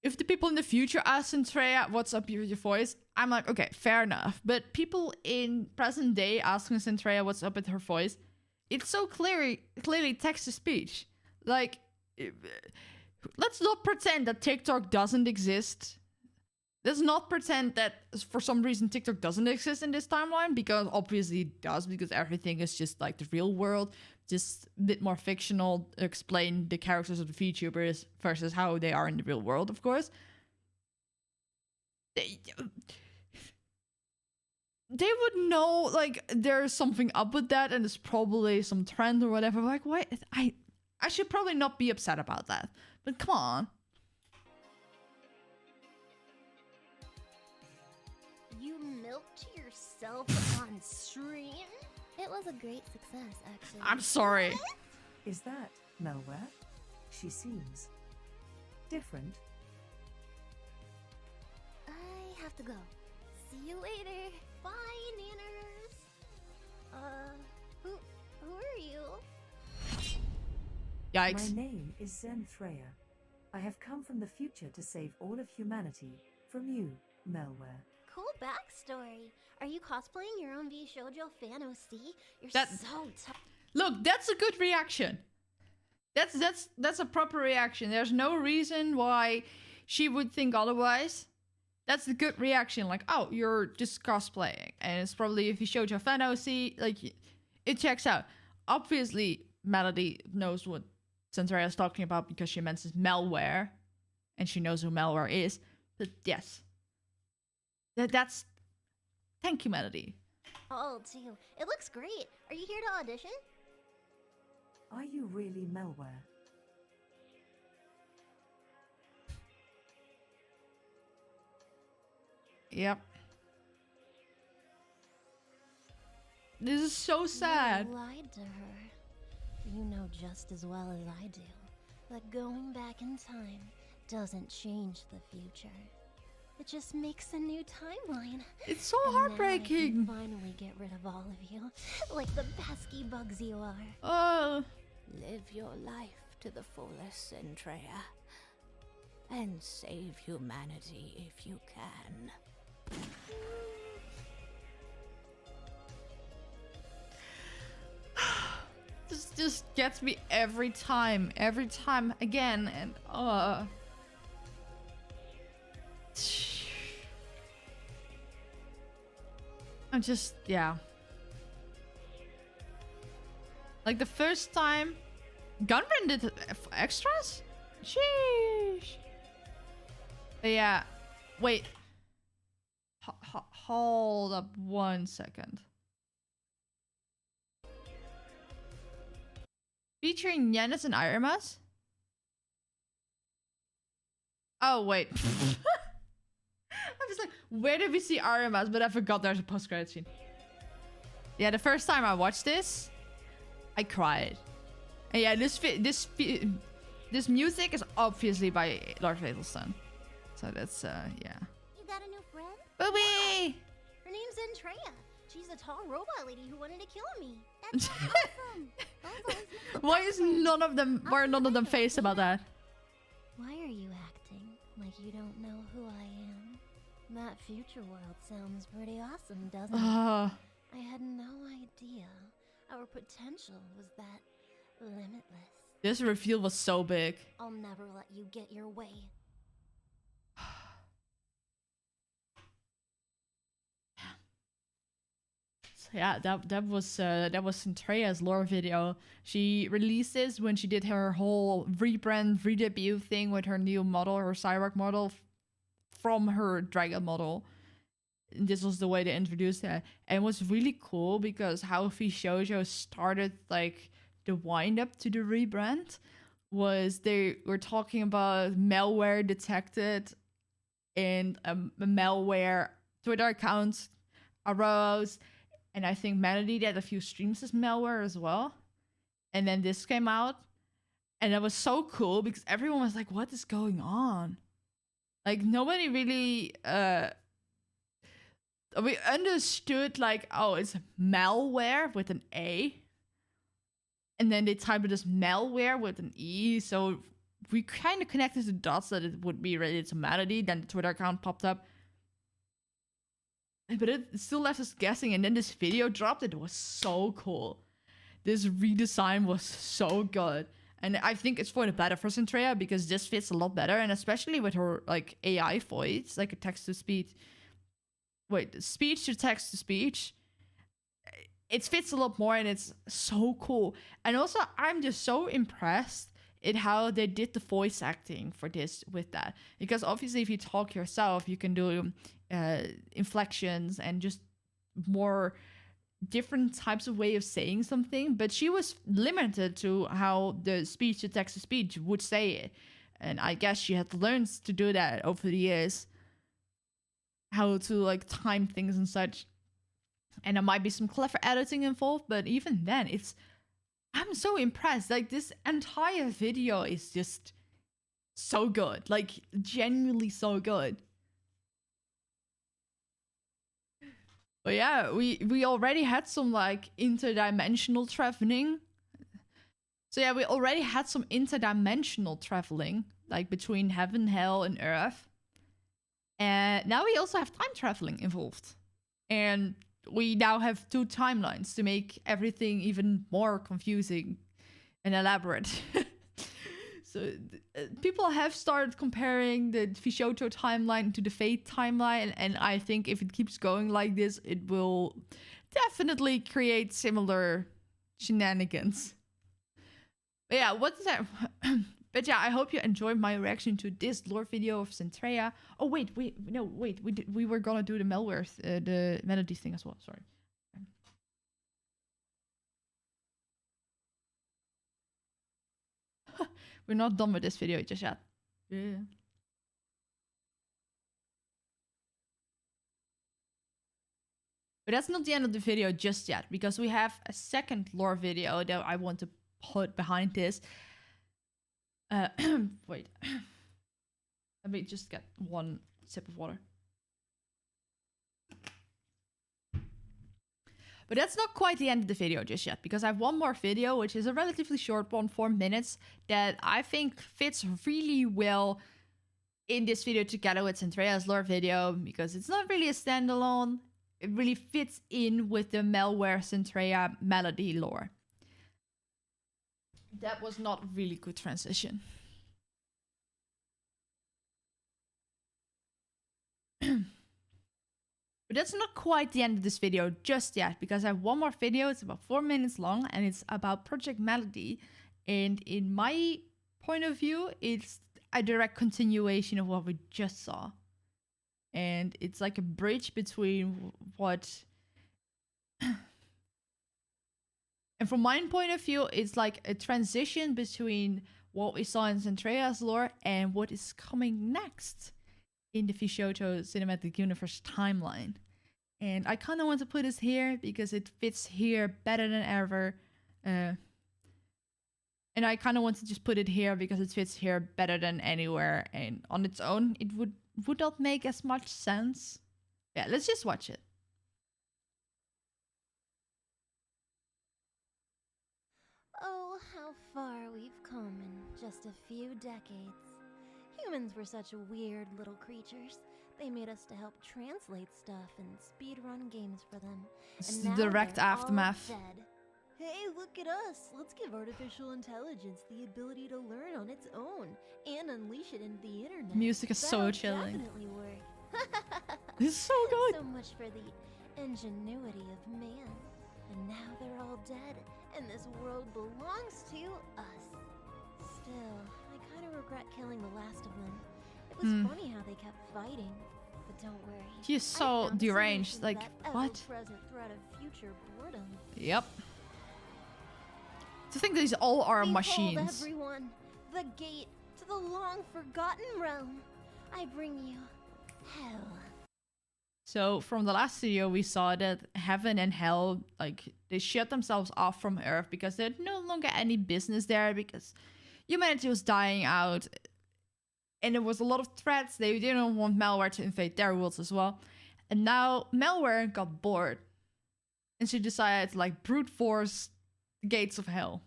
If the people in the future ask Zentreya, what's up with your voice? I'm like, okay, fair enough. But people in present day asking Zentreya what's up with her voice, it's so clearly text-to-speech. Like, let's not pretend that TikTok doesn't exist. Let's not pretend that for some reason TikTok doesn't exist in this timeline, because obviously it does, because everything is just like the real world, just a bit more fictional, explain the characters of the VTubers versus how they are in the real world, of course. They would know, like, there's something up with that, and it's probably some trend or whatever. Like, why? I should probably not be upset about that. But come on. You milked yourself on stream? It was a great success, actually. I'm sorry. Is that malware? She seems different. I have to go. See you later. Bye, Nanners. Who are you? Yikes. My name is Zentreya. I have come from the future to save all of humanity from you, malware. Cool backstory. Are you cosplaying your own VShojo fan OC? You're That- so tough. Look, that's a good reaction. That's a proper reaction. There's no reason why she would think otherwise. That's the good reaction. Like, oh, you're just cosplaying, and it's probably if you showed your fan OC, like, it checks out. Obviously, Melody knows what Zentreya is talking about because she mentions malware, and she knows who malware is. But yes, that's. Thank you, Melody. Oh, too. It looks great. Are you here to audition? Are you really malware? Yep. This is so sad. You lied to her. You know just as well as I do that going back in time doesn't change the future. It just makes a new timeline. It's so And now I heartbreaking. can finally get rid of all of you, like the pesky bugs you are. Oh. Live your life to the fullest, Zentreya. And save humanity if you can. This just gets me every time again, and I'm just, yeah. Like the first time Gunbrand did extras? Sheesh. But yeah, wait. Hold up 1 second. Featuring Yanis and Iramas? Oh, wait. I'm just like, where did we see Iramas? But I forgot there's a post-credit scene. Yeah, the first time I watched this, I cried. And yeah, this music is obviously by Lord Fatalstone. So that's, yeah. You got a new friend? Booby! Her name's Zentreya. She's a tall robot lady who wanted to kill me. That's awesome. Why is none of them faced about that? Why are you acting like you don't know who I am? That future world sounds pretty awesome, doesn't it? I had no idea our potential was that limitless. This reveal was so big. I'll never let you get your way. Yeah, that was Zentreya's lore video. She released this when she did her whole rebrand, redebut thing with her new model, her Cyborg model, from her Dragon model. And this was the way they introduced it, and it was really cool because how VShojo started like the wind up to the rebrand was they were talking about malware detected and a malware Twitter account arose. And I think Melody did a few streams as malware as well. And then this came out. And it was so cool because everyone was like, what is going on? Like, nobody really... we understood, like, oh, it's malware with an A. And then they typed it as malware with an E. So we kind of connected the dots that it would be related to Melody. Then the Twitter account popped up. But it still left us guessing, and then this video dropped. It was so cool. This redesign was so good. And I think it's for the better for Zentreya because this fits a lot better. And especially with her like AI voice, like a text-to-speech. Wait, speech to text-to-speech. It fits a lot more and it's so cool. And also, I'm just so impressed at how they did the voice acting for this with that. Because obviously if you talk yourself, you can do inflections and just more different types of way of saying something, but she was limited to how the speech to text to speech would say it, and I guess she had learned to do that over the years. how to like time things and such. And there might be some clever editing involved, but even then, I'm so impressed. Like, this entire video is just so good. Like, genuinely so good. But yeah, we already had some like interdimensional traveling. So yeah, we already had some interdimensional traveling, like between heaven, hell, and earth. And now we also have time traveling involved. And we now have 2 timelines to make everything even more confusing and elaborate. So people have started comparing the VShojo timeline to the Fate timeline, and I think if it keeps going like this, it will definitely create similar shenanigans. But yeah, what's that? But yeah, I hope you enjoyed my reaction to this lore video of Zentreya. Oh wait, we were gonna do the malware, the melody thing as well. Sorry. We're not done with this video just yet. Yeah. But that's not the end of the video just yet, because we have a second lore video that I want to put behind this. Wait. Let me just get one sip of water. But that's not quite the end of the video just yet, because I have one more video, which is a relatively short one, 4 minutes, that I think fits really well in this video together with Zentreya's lore video, because it's not really a standalone. It really fits in with the malware Zentreya melody lore. That was not a really good transition. But that's not quite the end of this video just yet, because I have one more video. It's about 4 minutes long, and it's about Project Melody. And in my point of view, it's a direct continuation of what we just saw. And it's like a bridge between what... And from my point of view, it's like a transition between what we saw in Zentreya's lore and what is coming next in the VShojo Cinematic Universe timeline. And I kind of want to put this here because it fits here better than ever. And I kind of want to just put it here because it fits here better than anywhere. And on its own, it would not make as much sense. Yeah, let's just watch it. Oh, how far we've come in just a few decades. Humans were such weird little creatures. They made us to help translate stuff and speedrun games for them. It's And now the direct they're aftermath. all dead. Hey, look at us! Let's give artificial intelligence the ability to learn on its own and unleash it into the internet. Music is so That'll chilling. Definitely work. This is so good. So much for the ingenuity of man. And now they're all dead, and this world belongs to us. Still, I kind of regret killing the last of them. It was funny how they kept fighting, but don't worry. She's so deranged. Like, what? Ever-present threat of future boredom. Yep. To think these all are Behold, machines. everyone, the gate to the long-forgotten realm. I bring you hell. So from the last video, we saw that heaven and hell, like, they shut themselves off from Earth because there's no longer any business there, because humanity was dying out. And there was a lot of threats. They didn't want malware to invade their worlds as well. And now malware got bored. And she decided to, like, brute force the gates of hell.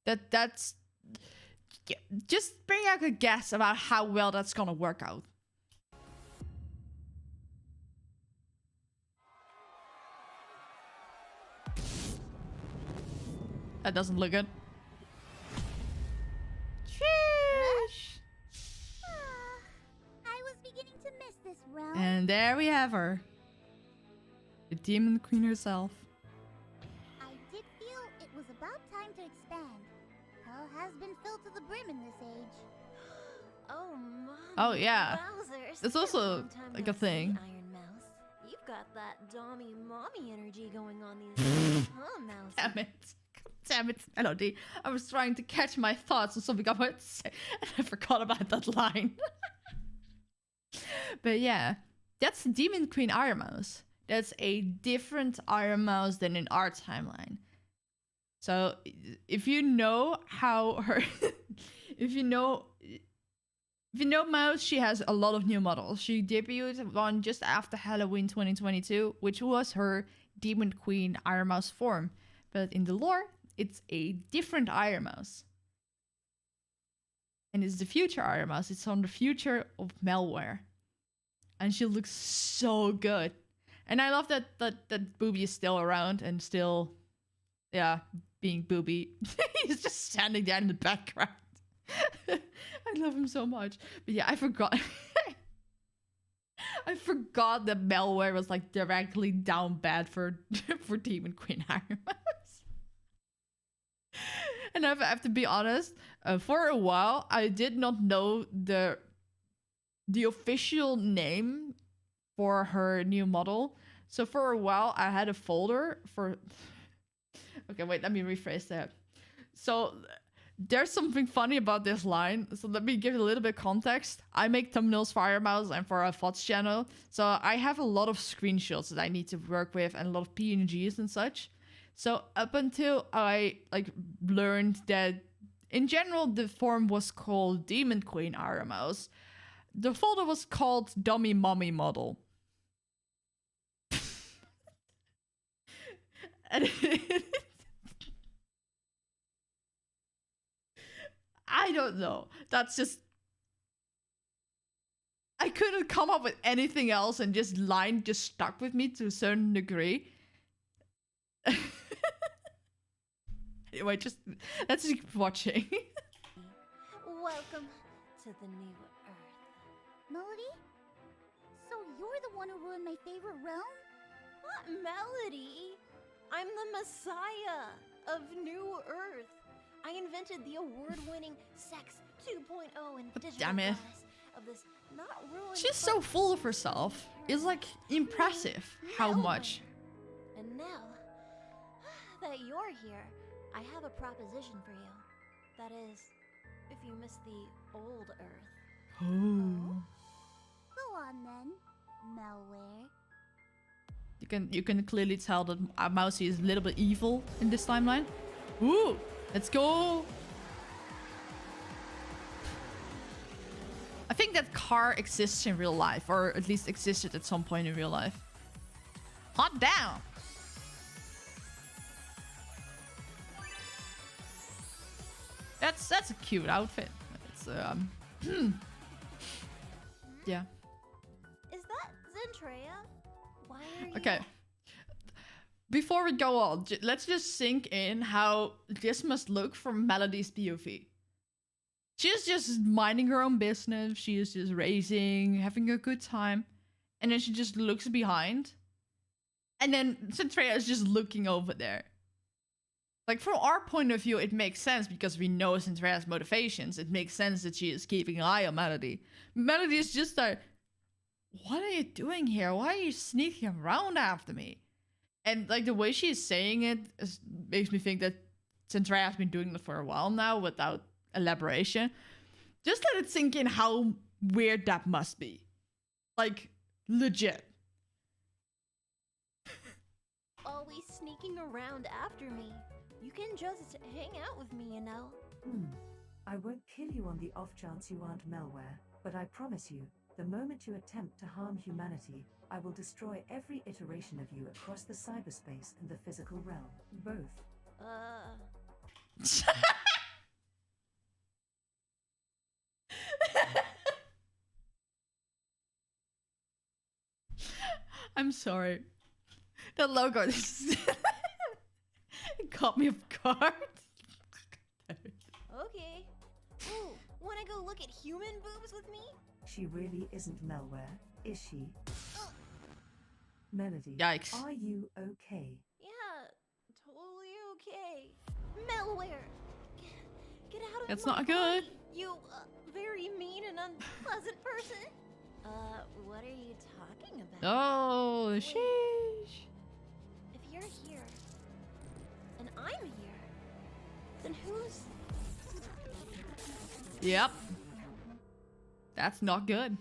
That's... Just bring out a guess about how well that's gonna work out. That doesn't look good. Sheesh. I was beginning to miss this realm. And there we have her. The Demon Queen herself. I did feel it was about time to expand. Hell has been filled to the brim in this age. Oh, Mom. Oh, yeah. Wowzers. It's also Long time like no a thing. see, Iron Mouse. You've got that dommy mommy energy going on these days, huh, Mouse? Damn it. Damn it, Melody. I was trying to catch my thoughts on something I wanted to say, and I forgot about that line. But yeah, That's Demon Queen Iron Mouse. That's a different Iron Mouse than in our timeline. So if you know how her, if you know Mouse, she has a lot of new models. She debuted one just after Halloween 2022, which was her Demon Queen Iron Mouse form. But in the lore, it's a different Iron Mouse. And it's the future Iron Mouse. It's on the future of malware. And she looks so good. And I love that Booby is still around and still, yeah, being Booby. He's just standing there in the background. I love him so much. But yeah, I forgot. I forgot that malware was like directly down bad for Demon Queen Iron Mouse. And I have to be honest, for a while, I did not know the official name for her new model. So for a while, I had a folder for... Okay, wait, let me rephrase that. So there's something funny about this line. So let me give you a little bit of context. I make thumbnails for Iron Mouse and for our VODs channel. So I have a lot of screenshots that I need to work with and a lot of PNGs and such. So up until I learned that in general the form was called Demon Queen Iron Mouse, the folder was called Dummy Mommy Model. And I don't know. That's just... I couldn't come up with anything else, and this line just stuck with me to a certain degree. Anyway, let's keep watching. Welcome to the new Earth. Melody? So you're the one who ruined my favorite realm? Not Melody. I'm the Messiah of New Earth. I invented the award-winning Sex 2.0 and digital Damn it. goddess of this not ruined. She's so full of herself. It's like impressive how much. And now that you're here, I have a proposition for you. That is, if you miss the old Earth. Oh. Go on then, malware. You can clearly tell that Mousy is a little bit evil in this timeline. Ooh, let's go. I think that car exists in real life, or at least existed at some point in real life. Hot damn. That's a cute outfit. It's yeah. Is that Zentreya? Why are you... Okay. Before we go on, let's just sink in how this must look from Melody's POV. She's just minding her own business. She is just racing, having a good time. And then she just looks behind. And then Zentreya is just looking over there. Like, from our point of view, it makes sense because we know Zentreya's motivations. It makes sense that she is keeping an eye on Melody. Melody is just like, what are you doing here? Why are you sneaking around after me? And like the way she's saying it makes me think that Zentreya has been doing it for a while now without elaboration. Just let it sink in how weird that must be. Like, legit. Always sneaking around after me. You can just hang out with me, you know. I won't kill you on the off chance you aren't malware, but I promise you, the moment you attempt to harm humanity, I will destroy every iteration of you across the cyberspace and the physical realm. Both. I'm sorry. The logo is it caught me off guard. Okay. Ooh, wanna go look at human boobs with me? She really isn't malware, is she? Melody, Yikes. are you okay? Yeah, totally okay. Malware! Get out of That's my not good. body, you very mean and unpleasant person. What are you talking about? Oh, sheesh. If you're here, and I'm here, then who's... Yep. That's not good.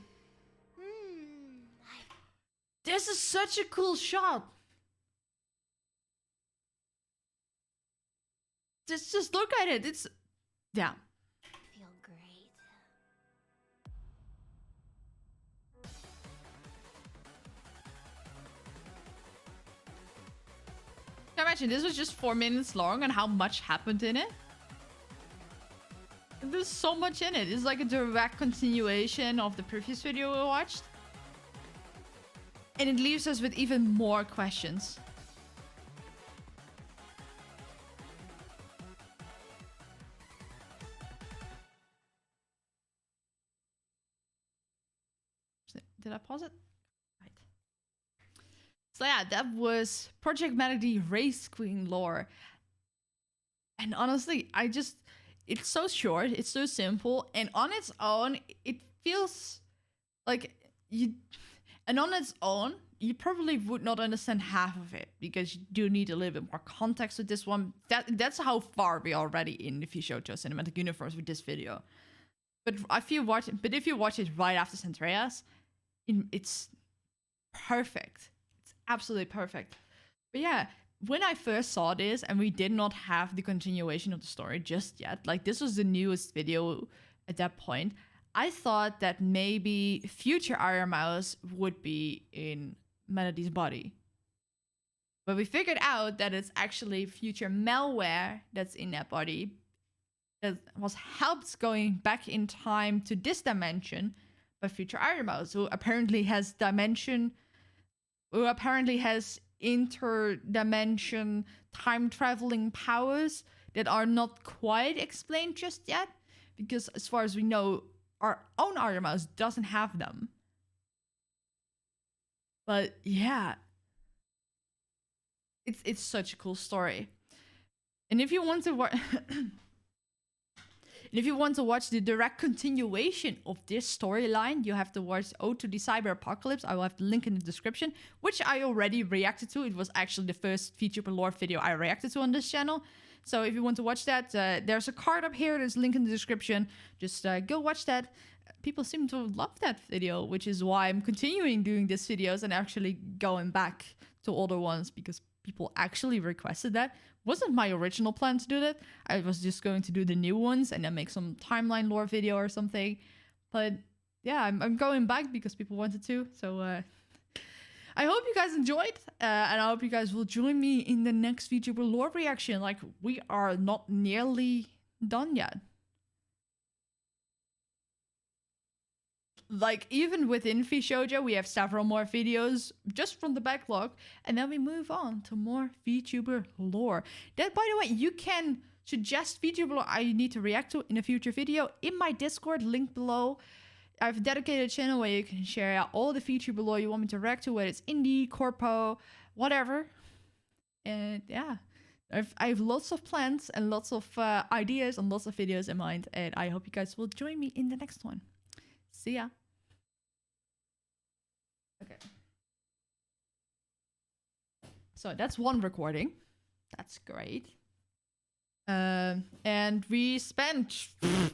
This is such a cool shot. Just look at it. It's yeah. Feel great. Imagine this was just 4 minutes long and how much happened in it. There's so much in it. It's like a direct continuation of the previous video we watched. And it leaves us with even more questions. Did I pause it? Right. So yeah, that was Project Melody Race Queen lore. And honestly, it's so short, it's so simple, and on its own, it feels like and on its own, you probably would not understand half of it, because you do need a little bit more context with this one. That's how far we're already in the VShojo cinematic universe with this video. But if you watch it right after Zentreya's, it's perfect. It's absolutely perfect. But yeah, when I first saw this and we did not have the continuation of the story just yet, like this was the newest video at that point, I thought that maybe future Iron Mouse would be in Melody's body. But we figured out that it's actually future malware that's in that body that was helped going back in time to this dimension by future Iron Mouse, who apparently has interdimension time traveling powers that are not quite explained just yet, because as far as we know, our own Iron Mouse doesn't have them. But yeah, it's such a cool story. And if you want to watch And if you want to watch the direct continuation of this storyline, you have to watch Ode to the Cyber Apocalypse. I will have the link in the description, which I already reacted to. It was actually the first VTuber lore video I reacted to on this channel. So if you want to watch that, there's a card up here. There's a link in the description. Just go watch that. People seem to love that video, which is why I'm continuing doing these videos and actually going back to older ones, because people actually requested that. Wasn't my original plan to do that. I was just going to do the new ones and then make some timeline lore video or something. But yeah, I'm going back because people wanted to. So I hope you guys enjoyed, and I hope you guys will join me in the next VTuber lore reaction. Like, we are not nearly done yet. Like, even within VShojo, we have several more videos just from the backlog, and then we move on to more VTuber lore. That, by the way, you can suggest VTuber lore I need to react to in a future video in my Discord, link below. I have a dedicated channel where you can share out all the VTuber lore you want me to react to, whether it's indie, corpo, whatever. And yeah, I have lots of plans and lots of ideas and lots of videos in mind, and I hope you guys will join me in the next one. See ya. Okay. So that's one recording. That's great. And we spent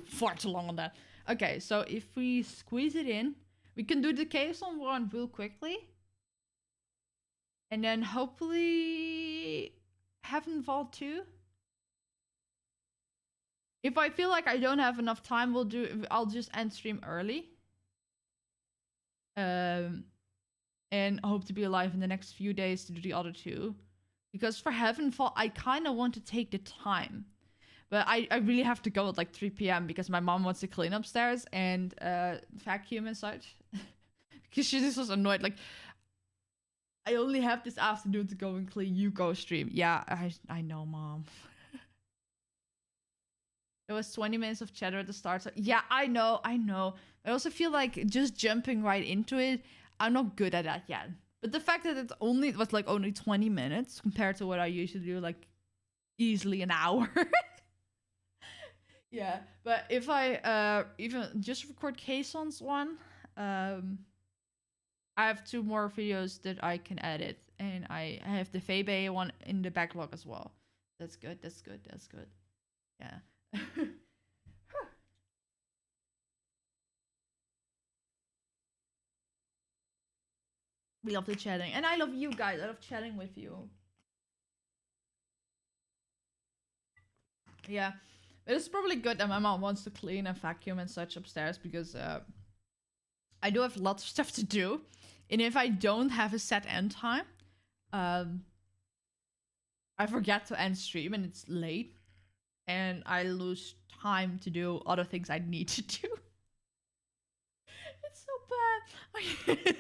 far too long on that. Okay, so if we squeeze it in, we can do the KSON one real quickly. And then hopefully Heaven Vault 2. If I feel like I don't have enough time, I'll just end stream early. And hope to be alive in the next few days to do the other two. Because for Heaven Vault, I kind of want to take the time. But I really have to go at like 3 p.m. because my mom wants to clean upstairs and vacuum and such. Because she just was annoyed. Like, I only have this afternoon to go and clean. You go stream. Yeah, I know, Mom. There was 20 minutes of chatter at the start. So yeah, I know. I also feel like just jumping right into it, I'm not good at that yet. But the fact that it was like only 20 minutes compared to what I usually do, like easily an hour. Yeah, but if I even just record KSON's one, I have 2 more videos that I can edit, and I have the Febe one in the backlog as well. That's good. Yeah. We love the chatting. And I love you guys. I love chatting with you. Yeah. It's probably good that my mom wants to clean and vacuum and such upstairs because I do have lots of stuff to do. And if I don't have a set end time, I forget to end stream and it's late. And I lose time to do other things I need to do. It's so bad.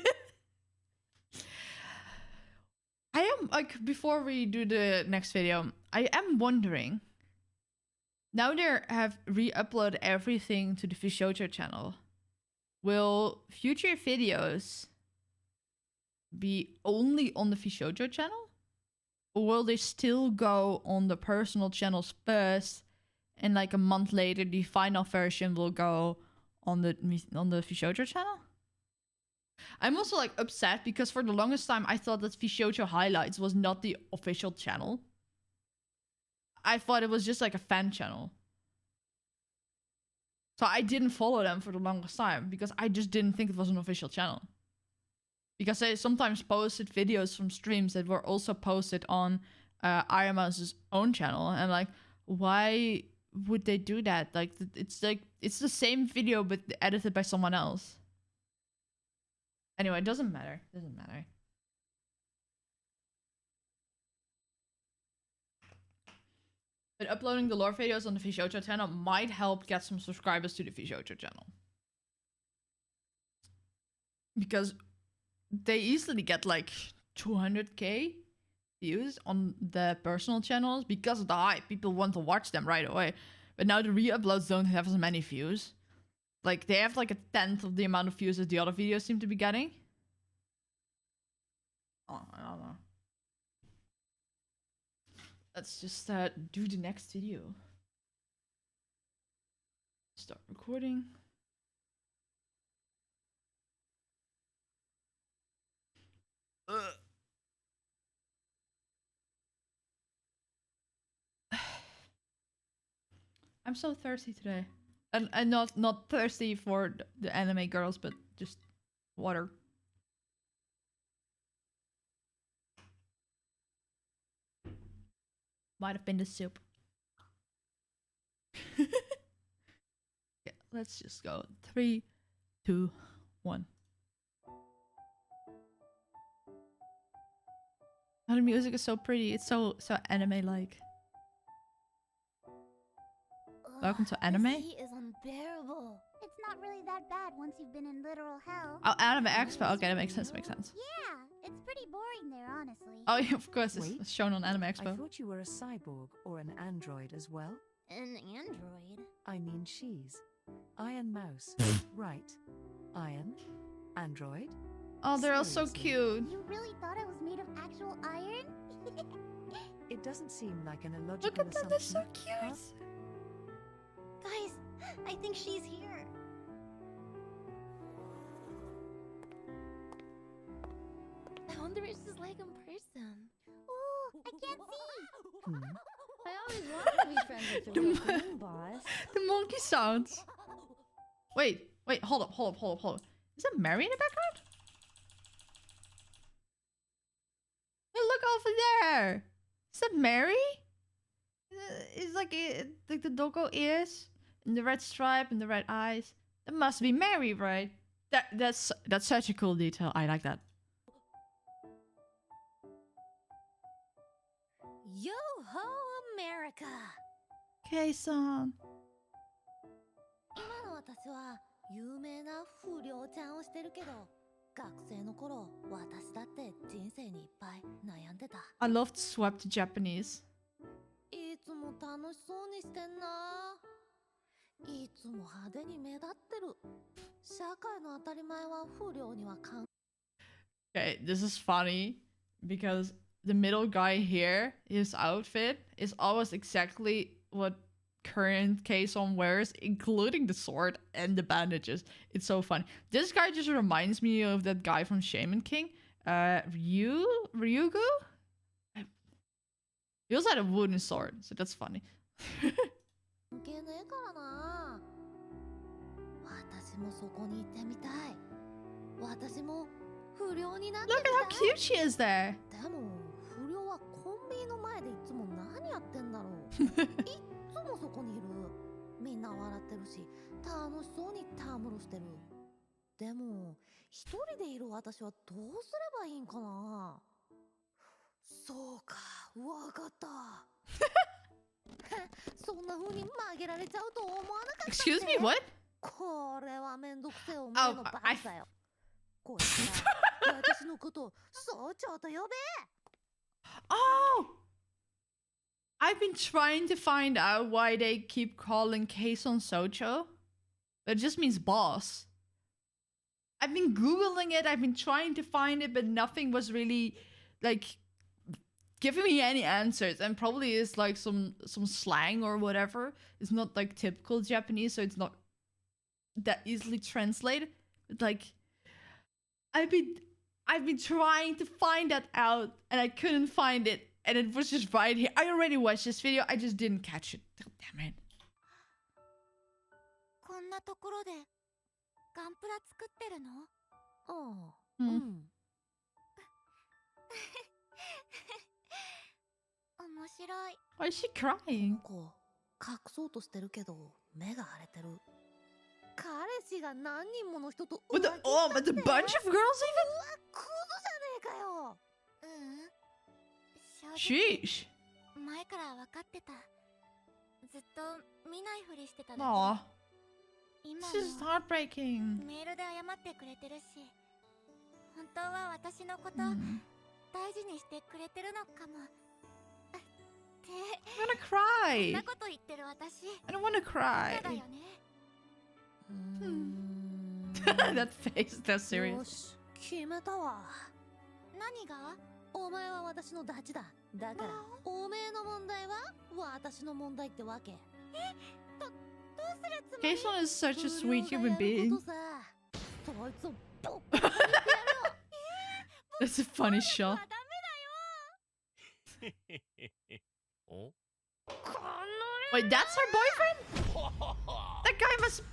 I am, like, before we do the next video, I am wondering, now they have re-uploaded everything to the VShojo channel, will future videos be only on the VShojo channel? Or will they still go on the personal channels first, and like a month later the final version will go on the VShojo channel? I'm also like upset because for the longest time I thought that VShojo Highlights was not the official channel. I thought it was just like a fan channel. So I didn't follow them for the longest time because I just didn't think it was an official channel. Because they sometimes posted videos from streams that were also posted on Irama's own channel. And like, why would they do that? Like, it's the same video but edited by someone else. Anyway, it doesn't matter. It doesn't matter. But uploading the lore videos on the VShojo channel might help get some subscribers to the VShojo channel. Because they easily get like 200k views on the personal channels because of the hype. People want to watch them right away. But now the re-uploads don't have as many views. Like, they have like 1/10 of the amount of views that the other videos seem to be getting. Oh, I don't know. Let's just do the next video. Start recording. I'm so thirsty today. And not thirsty for the anime girls, but just water. Might have been the soup. Yeah, let's just go. 3, 2, 1. Oh, the music is so pretty. It's so anime-like. Welcome to anime? This heat is unbearable. It's not really that bad once you've been in literal hell. Oh, Anime Expo. Okay, that makes sense. Yeah, it's pretty boring there, honestly. Oh, yeah, of course. It's shown on Anime Expo. I thought you were a cyborg or an android as well. An android? I mean she's. Iron Mouse. Right. Iron. Android. Oh, they're all so cute. You really thought I was made of actual iron? It doesn't seem like an illogical Look at them, they're so assumption, cute. huh? Guys, I think she's here. I wonder if she's like in person. Ooh, I can't see. I always wanted to be friends with the real queen, boss. The monkey sounds. Wait, hold up. Is that Mary in the background? Hey, look over there. Is that Mary? It's like the doggo ears and the red stripe and the red eyes. That must be Mary, right? That's such a cool detail. I like that. Yo ho, America! KSON. 今の私は有名な不良ちゃんをしてるけど、学生の頃、私だって人生にいっぱい悩んでた。I loved swept Japanese. いつも楽しそうにしてんな。いつも派手に目立ってる。社会の当たり前は不良には関 Okay, this is funny because the middle guy here, his outfit is almost exactly what current KSON wears, including the sword and the bandages. It's so funny. This guy just reminds me of that guy from Shaman King. Ryugu? He also had a wooden sword, so that's funny. 係ねえからな。私もそこに行ってみたい。私も不良になってる Look at how cute she is there. でも不良はコンビニの前でいつも何やってんだろういっつもそこにいるみんな笑ってるし楽しそうにたむろしてるでも一人でいる私はどうすればいいんかなそうかわかったそんな風に曲げられちゃうと思わなかった。Excuse me, what? これはめんどくせえお前のバカだよ。こいつは私のことを総長と呼べ。Oh! I've been trying to find out why they keep calling KSON Socho. It just means boss. I've been Googling it, I've been trying to find it, but nothing was really, like, giving me any answers. And probably is like some slang or whatever. It's not like typical Japanese, so it's not that easily translated. But like, I've been trying to find that out, and I couldn't find it. And it was just right here. I already watched this video, I just didn't catch it. Damn it. こんなところでガンプラ作ってるの？ああ、うん。面白い。Why is she crying? こう隠そうとしてるけど目が腫れてる。彼氏が何人もの人と浮気したって。Oh, but a bunch of girls even? うわ、クズじゃねえかよ。Sheesh. 前から分かってた。ずっと見ないふりしてただけ。Aw. 今 This is heartbreaking. メールで謝ってくれてるし、本当は私のこと大事にしてくれてるのかも。って。I'm gonna cry. そんなこと言ってる私。I don't wanna cry. だよね。That face, that's serious. よし、決めたわ。何が？お前は私のダチだ。だから、おめえの問題は私の問題ってわけ。どうするつもり？ KSON is such a sweet human being. そいつをボッ。That's a funny shot. Wait, that's her boyfriend? That guy must...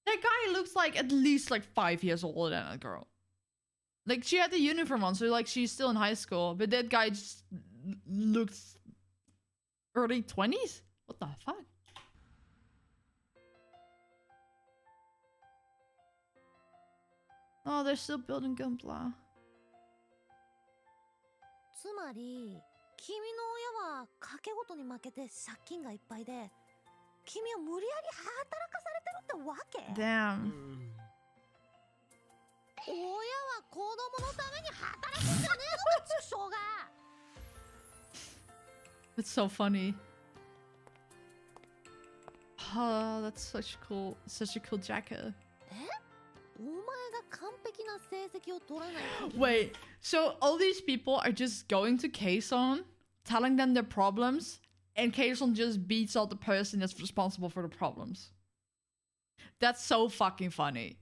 That guy looks like at least like 5 years older than that girl. Like, she had the uniform on, so like she's still in high school. But that guy just looks early 20s? What the fuck? Oh, they're still building Gunpla. つまり、君の親は賭け事に負けて借金がいっぱいで、君を無理やり働かされてるってわけ？ Damn. 親は子供のために働くんじゃねえのか、畜生が。 It's so funny. Oh, that's such a cool jacket. お前が完璧な成績を取らない。 Wait, so all these people are just going to KSON, telling them their problems, and KSON just beats out the person that's responsible for the problems. That's so fucking funny.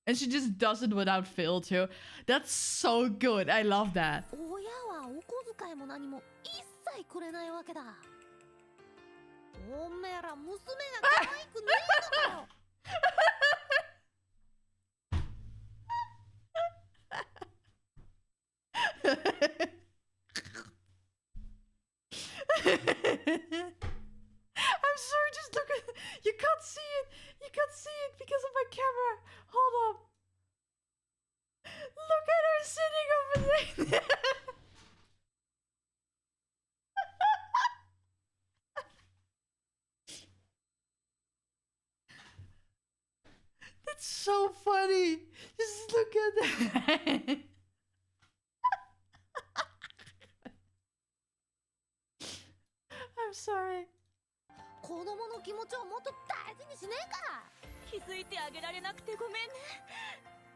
And she just does it without fail too. That's so good. I love that. 親はお小遣いも何も一切くれないわけだ。おめえら娘が可愛くねえのかよ。I'm sorry, just look at... You can't see it. You can't see it because of my camera. Hold up. Look at her sitting over there. That's so funny. Just look at that. I'm sorry. 子供の気持ちをもっと大事にしねえか。気づいてあげられなくてごめんね。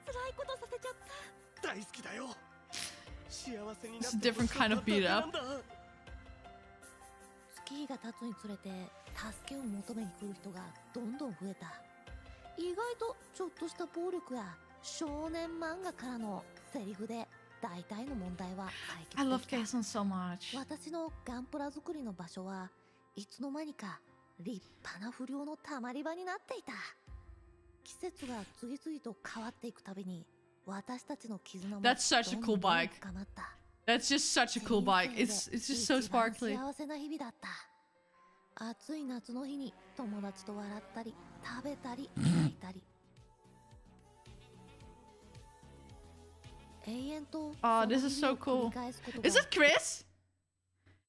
辛いことさせちゃった。大好きだよ。幸せにな It's って a different kind of beat up. 月日が経つにつれて助けを求めに来る人がどんどん増えた。意外とちょっとした暴力や少年漫画からのセリフで大体の問題は解決できた。 I love KSON so much. 私のガンプラ作りの場所はいつの間にか立派な不良のたまり場になっていた。季節が次々と変わっていくたびに私たちの絆も That's such a cool どんどん bike. 深まった。 That's just such a cool bike. It's just so 一番 sparkly. 幸せな日々だった。暑い夏の日に友達と笑ったり食べたり泣いたり。永遠と Oh, this is so cool. Is it Chris?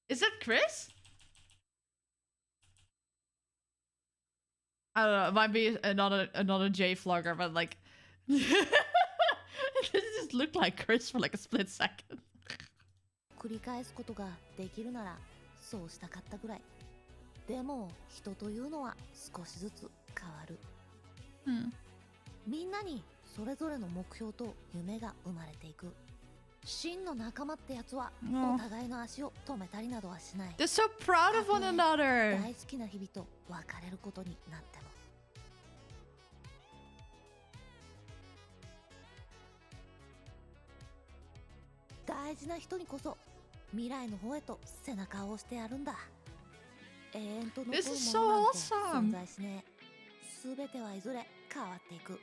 Is that Chris? I don't know. It might be another J vlogger, but like, it just looked like Chris for like a split second. 繰り返すことができるならそうしたかったぐらい。でも人というのは少しずつ変わる。みんなにそれぞれの目標と夢が生まれていく。真の仲間ってやつはお互いの足を止めたりなどはしない。 They're so proud of one another. 大好きな日々と別れることになっても。大事な人にこそ未来の方へと背中を押してやるんだ。永遠と残る This も is の so なんて awesome. 存在しねえ。すべてはいずれ変わっていく。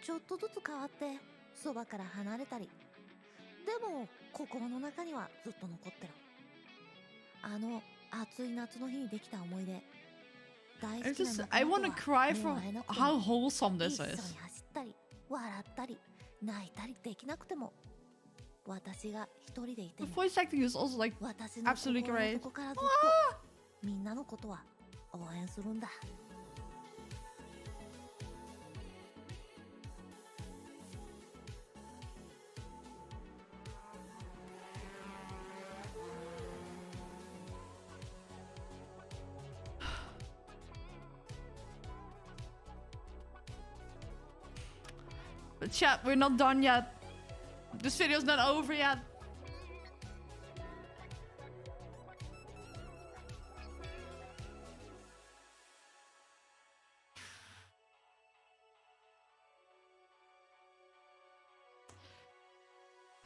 ちょっとずつ変わってそばから離れたり。でも心の中にはずっと残ってる。あの暑い夏の日にできた思い出。大好きな仲間とは I want to cry for 目を合えなくて how も wholesome 一 this 緒に is. 走ったり笑ったり泣いたりできなくても私が一人でいて The も voice acting is also like 私の absolutely 心の great. 底からずっとみんなのことは応援するんだ。But chat, we're not done yet. This video's not over yet.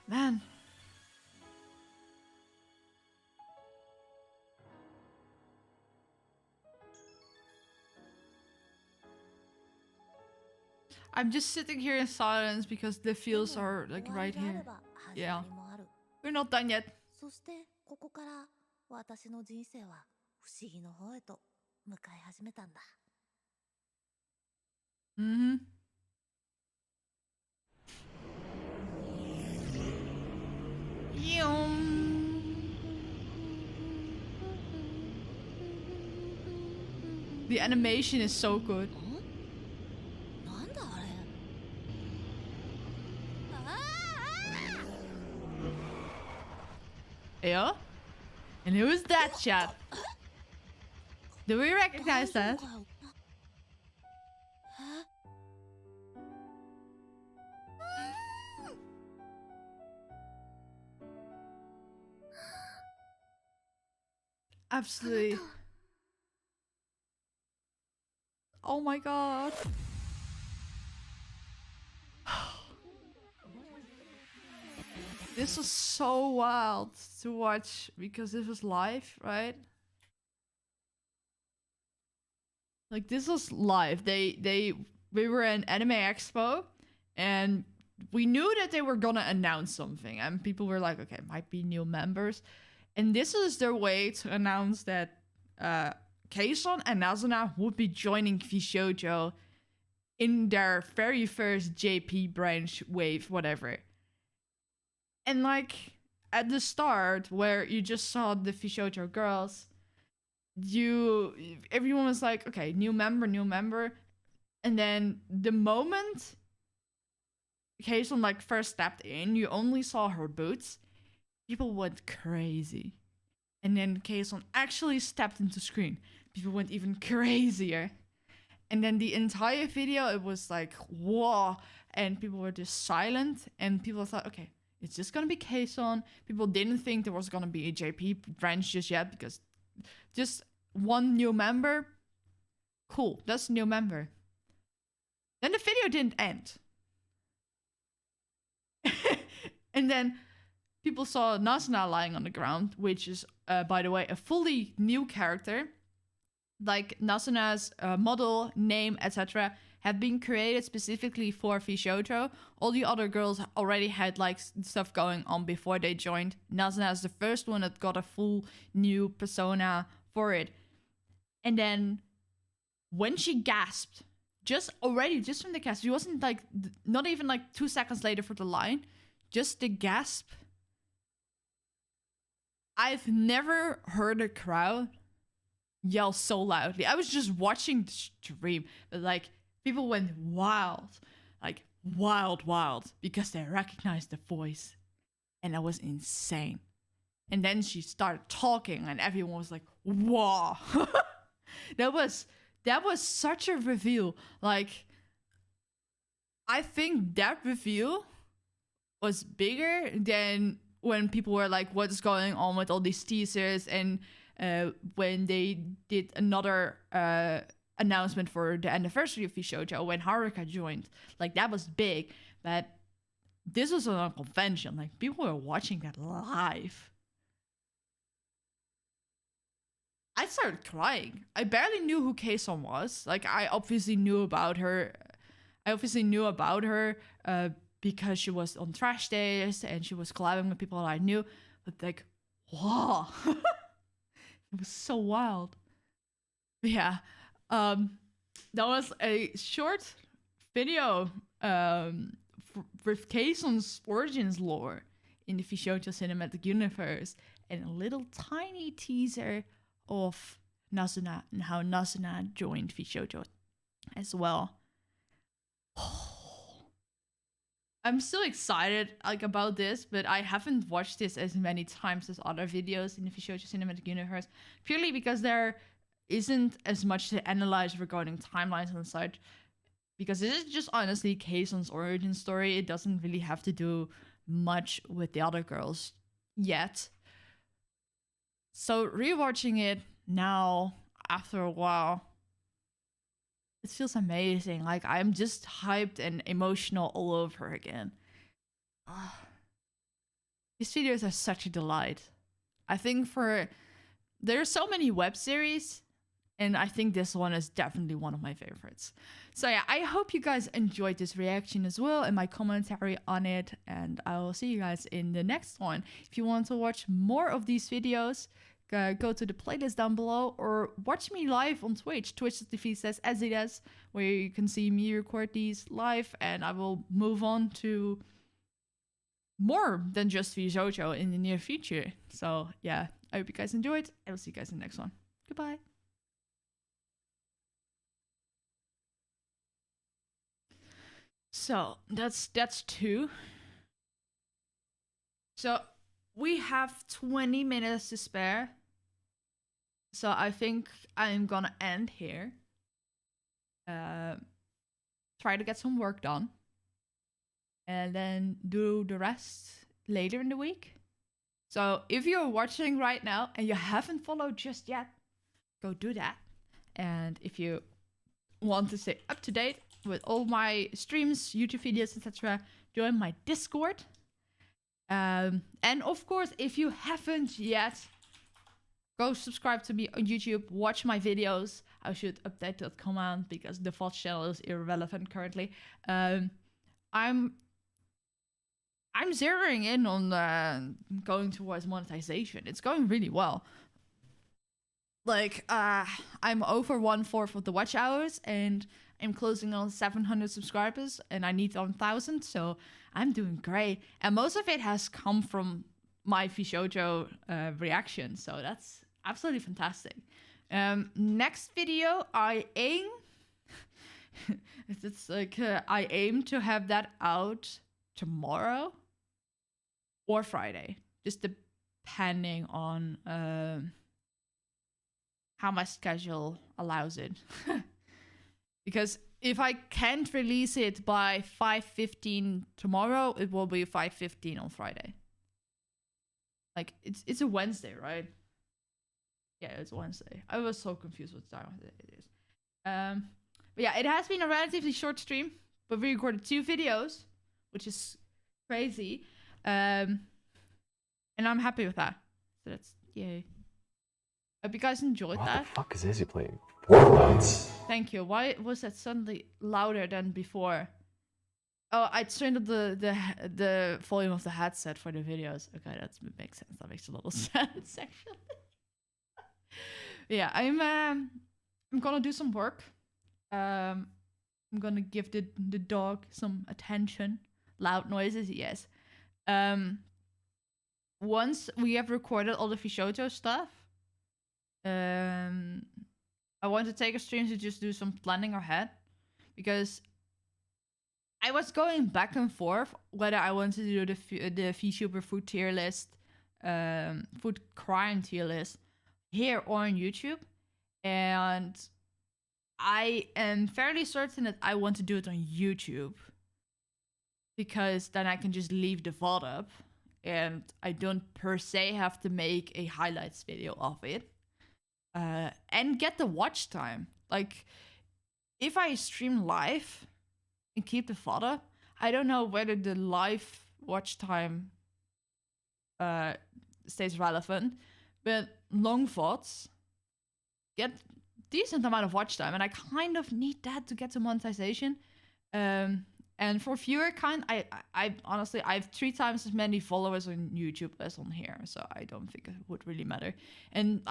Man. I'm just sitting here in silence because the feels are like right here. Yeah. We're not done yet. そしてここから私の人生は不思議の方へと向かい始めたんだ。The animation is so good. なんだあれ。Yeah? And who is that, chat? Do we recognize that? Absolutely. Oh my god. This was so wild to watch because this was live, right? Like this was live. We were in Anime Expo and we knew that they were gonna announce something and people were like, okay, might be new members. And this is their way to announce that KSON and Nazuna would be joining VShojo in their very first JP branch wave, whatever. And like at the start where you just saw the VShojo girls, everyone was like, okay, new member. And then the moment KSON like first stepped in, you only saw her boots. People went crazy. And then KSON actually stepped into screen. People went even crazier. And then the entire video, it was like, whoa. And people were just silent. And people thought, okay, it's just gonna be KSON. People didn't think there was gonna be a JP branch just yet because just one new member. Cool, that's a new member. Then the video didn't end. And then people saw Nazuna lying on the ground, which is, by the way, a fully new character. Like Nasuna's model, name, etc. had been created specifically for VShojo. All the other girls already had like stuff going on before they joined. Nazuna is the first one that got a full new persona for it. And then when she gasped, just from the gasp, she wasn't like, not even like 2 seconds later for the line, just the gasp. I've never heard a crowd yell so loudly. I was just watching the stream, but like people went wild, like wild, because they recognized the voice, and that was insane. And then she started talking, and everyone was like, "Wow!" that was such a reveal. Like, I think that reveal was bigger than when people were like, what's going on with all these teasers, and when they did another announcement for the anniversary of VShojo when Haruka joined. Like, that was big, but this was on a convention. Like, people were watching that live. I started crying. I barely knew who KSON was. Like, I obviously knew about her. Because she was on Trash Days and she was collabing with people I knew. But like, wow. It was so wild. But yeah. That was a short video with KSON's origins lore in the VShojo cinematic universe. And a little tiny teaser of Nazuna and how Nazuna joined VShojo as well. I'm still excited like about this, but I haven't watched this as many times as other videos in the VShojo cinematic universe, purely because there isn't as much to analyze regarding timelines and such. Because this is just honestly KSON's origin story. It doesn't really have to do much with the other girls yet. So rewatching it now after a while, it feels amazing. Like, I'm just hyped and emotional all over again. These videos are such a delight. I think there are so many web series, and I think this one is definitely one of my favorites. So yeah, I hope you guys enjoyed this reaction as well and my commentary on it, and I will see you guys in the next one. If you want to watch more of these videos, go to the playlist down below or watch me live on Twitch. Twitch.tv/Ezzydesu, where you can see me record these live, and I will move on to more than just VShojo in the near future. So yeah, I hope you guys enjoyed. I will see you guys in the next one. Goodbye. So that's 2. So we have 20 minutes to spare. So I think I'm gonna end here. Try to get some work done. And then do the rest later in the week. So if you're watching right now and you haven't followed just yet, go do that. And if you want to stay up to date with all my streams, YouTube videos, etc., join my Discord. And of course, if you haven't yet, go subscribe to me on YouTube, watch my videos. I should update that command because the VODs channel is irrelevant currently. I'm zeroing in on going towards monetization. It's going really well. Like, I'm over 1/4 of the watch hours, and I'm closing on 700 subscribers, and I need 1,000, so I'm doing great. And most of it has come from my VShojo reaction, so that's absolutely fantastic. Next video, I aim to have that out tomorrow or Friday, just depending on how my schedule allows it. Because if I can't release it by 5:15 tomorrow, it will be 5:15 on Friday. Like, it's a Wednesday, right? Yeah, it's Wednesday. I was so confused what time it is. But yeah, it has been a relatively short stream, but we recorded 2 videos, which is crazy. And I'm happy with that. So that's, yay. Hope you guys enjoyed that. What the fuck is Ezzy playing? What? Thank you. Why was that suddenly louder than before? Oh, I turned up the volume of the headset for the videos. Okay, that makes sense. That makes a little sense, actually. Yeah, I'm gonna do some work. I'm gonna give the dog some attention. Loud noises, yes. Once we have recorded all the VShojo stuff, I want to take a stream to just do some planning ahead, because I was going back and forth whether I wanted to do the VTuber food tier list, food crime tier list here or on YouTube, and I am fairly certain that I want to do it on YouTube, because then I can just leave the VOD up and I don't per se have to make a highlights video of it, and get the watch time. Like, if I stream live and keep the VOD up, I don't know whether the live watch time stays relevant, but long VODs get decent amount of watch time, and I kind of need that to get to monetization. And for viewer count, I honestly, I have 3 times as many followers on YouTube as on here, so I don't think it would really matter. And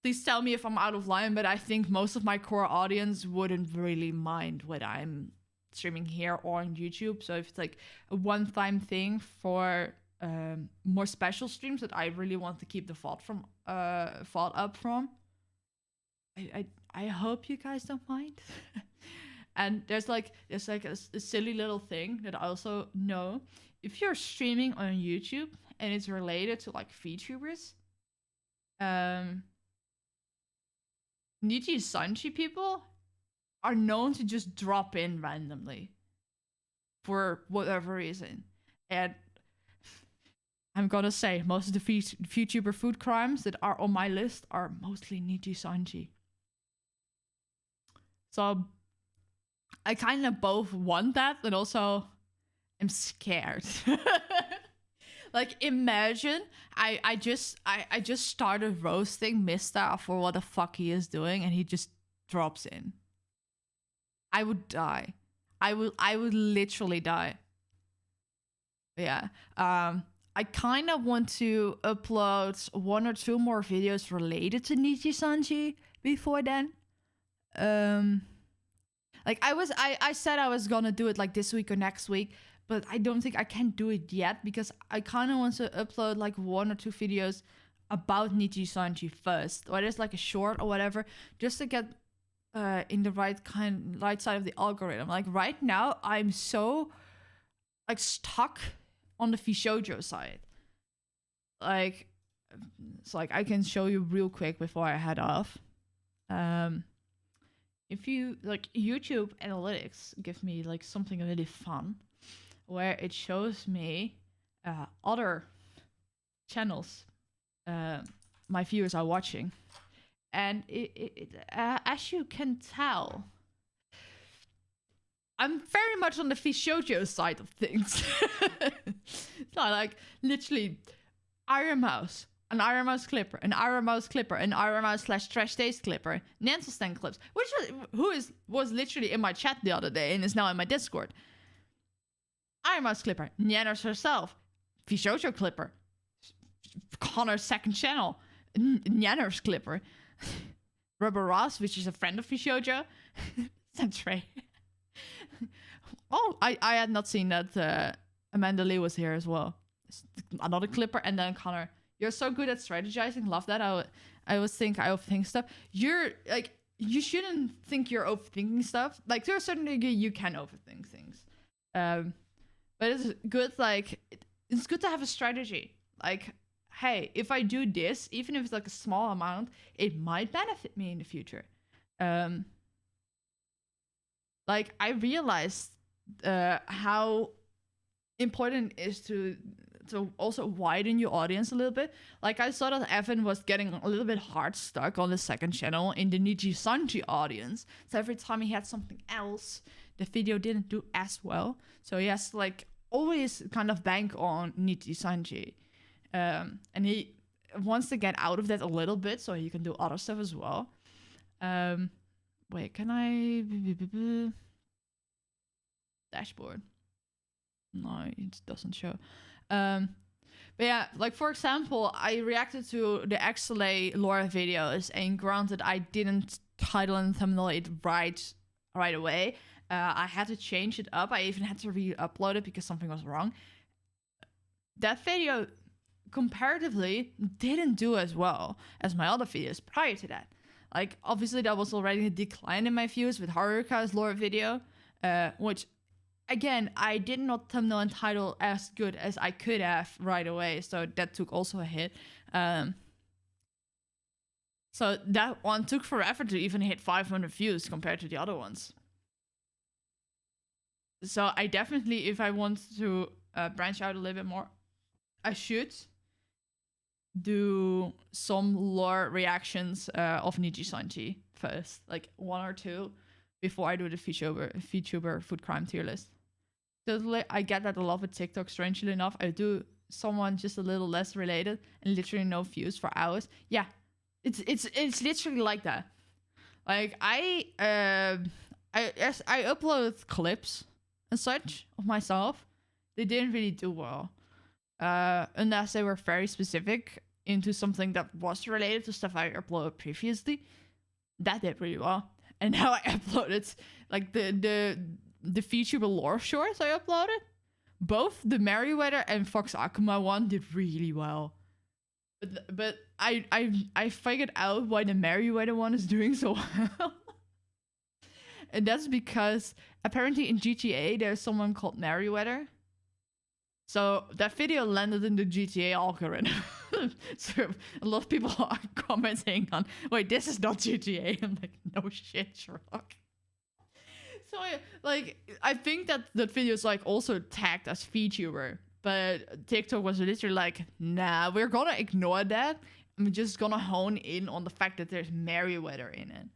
please tell me if I'm out of line, but I think most of my core audience wouldn't really mind whether I'm streaming here or on YouTube. So if it's like a one-time thing for more special streams that I really want to keep the VOD up from, I hope you guys don't mind. And there's like a silly little thing that I also know. If you're streaming on YouTube and it's related to like VTubers, Nichi Sanchi people are known to just drop in randomly for whatever reason. And I'm gonna say most of the VTuber food crimes that are on my list are mostly Nichi Sanchi. So I kind of both want that, but also I'm scared. Like, imagine I just started roasting Mista for what the fuck he is doing, and he just drops in. I would die. I would literally die. Yeah. I kind of want to upload 1 or 2 more videos related to Nichi Sanji before then. Like, I said I was gonna do it like this week or next week, but I don't think I can do it yet, because I kind of want to upload like 1 or 2 videos about Nichi Sanji first, or just like a short or whatever, just to get in the right side of the algorithm. Like, right now, I'm so like stuck on the VShojo side. Like, it's like I can show you real quick before I head off. If you like, YouTube analytics give me like something really fun, where it shows me other channels my viewers are watching, and as you can tell, I'm very much on the VShojo side of things. So like, literally, Iron Mouse, an Iron Mouse clipper, an Iron Mouse clipper, an Iron Mouse / Trash Taste clipper, Nanselstan clips, who was literally in my chat the other day and is now in my Discord. Iron Mouse clipper, Nyanners herself, VShojo clipper, Connor's second channel, Nyanners clipper, Rubber Ross, which is a friend of VShojo, Zentreya. Oh, I had not seen that Amanda Lee was here as well. Another clipper, and then Connor. You're so good at strategizing. Love that. I always think I overthink stuff. You're like, you shouldn't think you're overthinking stuff. Like, to a certain degree, you can overthink things. But it's good. Like, it's good to have a strategy. Like, hey, if I do this, even if it's like a small amount, it might benefit me in the future. Like, I realized how important it is to also widen your audience a little bit. Like, I saw that Evan was getting a little bit hard stuck on the second channel in the Nichi Sanji audience. So every time he had something else, the video didn't do as well. So he has to like always kind of bank on Nichi Sanji. And wants to get out of that a little bit so he can do other stuff as well. Wait, can I... Dashboard. No, it doesn't show. But yeah, like for example, I reacted to the XLA lore videos, and granted, I didn't title and thumbnail it right away. I had to change it up. I even had to re-upload it because something was wrong. That video, comparatively, didn't do as well as my other videos prior to that. Like, obviously, that was already a decline in my views with Haruka's lore video, which, again, I did not thumbnail and title as good as I could have right away, so that took also a hit. So that one took forever to even hit 500 views compared to the other ones. So I definitely, if I want to branch out a little bit more, I should do some lore reactions of Niji-Sanji first, like 1 or 2, before I do the VTuber food crime tier list. Totally, I get that a lot with TikTok, strangely enough. I do someone just a little less related and literally no views for hours. Yeah, it's literally like that. Like I uploaded clips and such of myself. They didn't really do well. Unless they were very specific into something that was related to stuff I uploaded previously. That did really well. And now I uploaded like the VTuber lore shorts I uploaded. Both the Merryweather and Fox Akuma one did really well. But I figured out why the Merryweather one is doing so well. And that's because apparently in GTA there's someone called Merryweather. So that video landed in the GTA algorithm. So a lot of people are commenting on, wait, this is not GTA. I'm like, no shit, Sherlock. So I think that video is like also tagged as VTuber, but TikTok was literally like, nah, we're gonna ignore that. I'm just gonna hone in on the fact that there's Merryweather in it.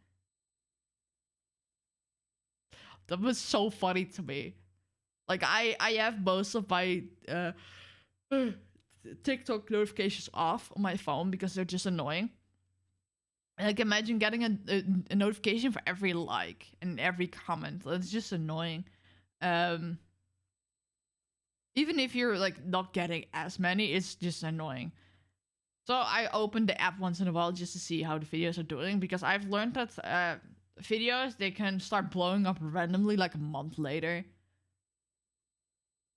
That was so funny to me. Like, I have most of my TikTok notifications off on my phone because they're just annoying. And like, imagine getting a notification for every like and every comment. It's just annoying. Even if you're like not getting as many, it's just annoying. So I open the app once in a while just to see how the videos are doing, because I've learned that videos, they can start blowing up randomly like a month later.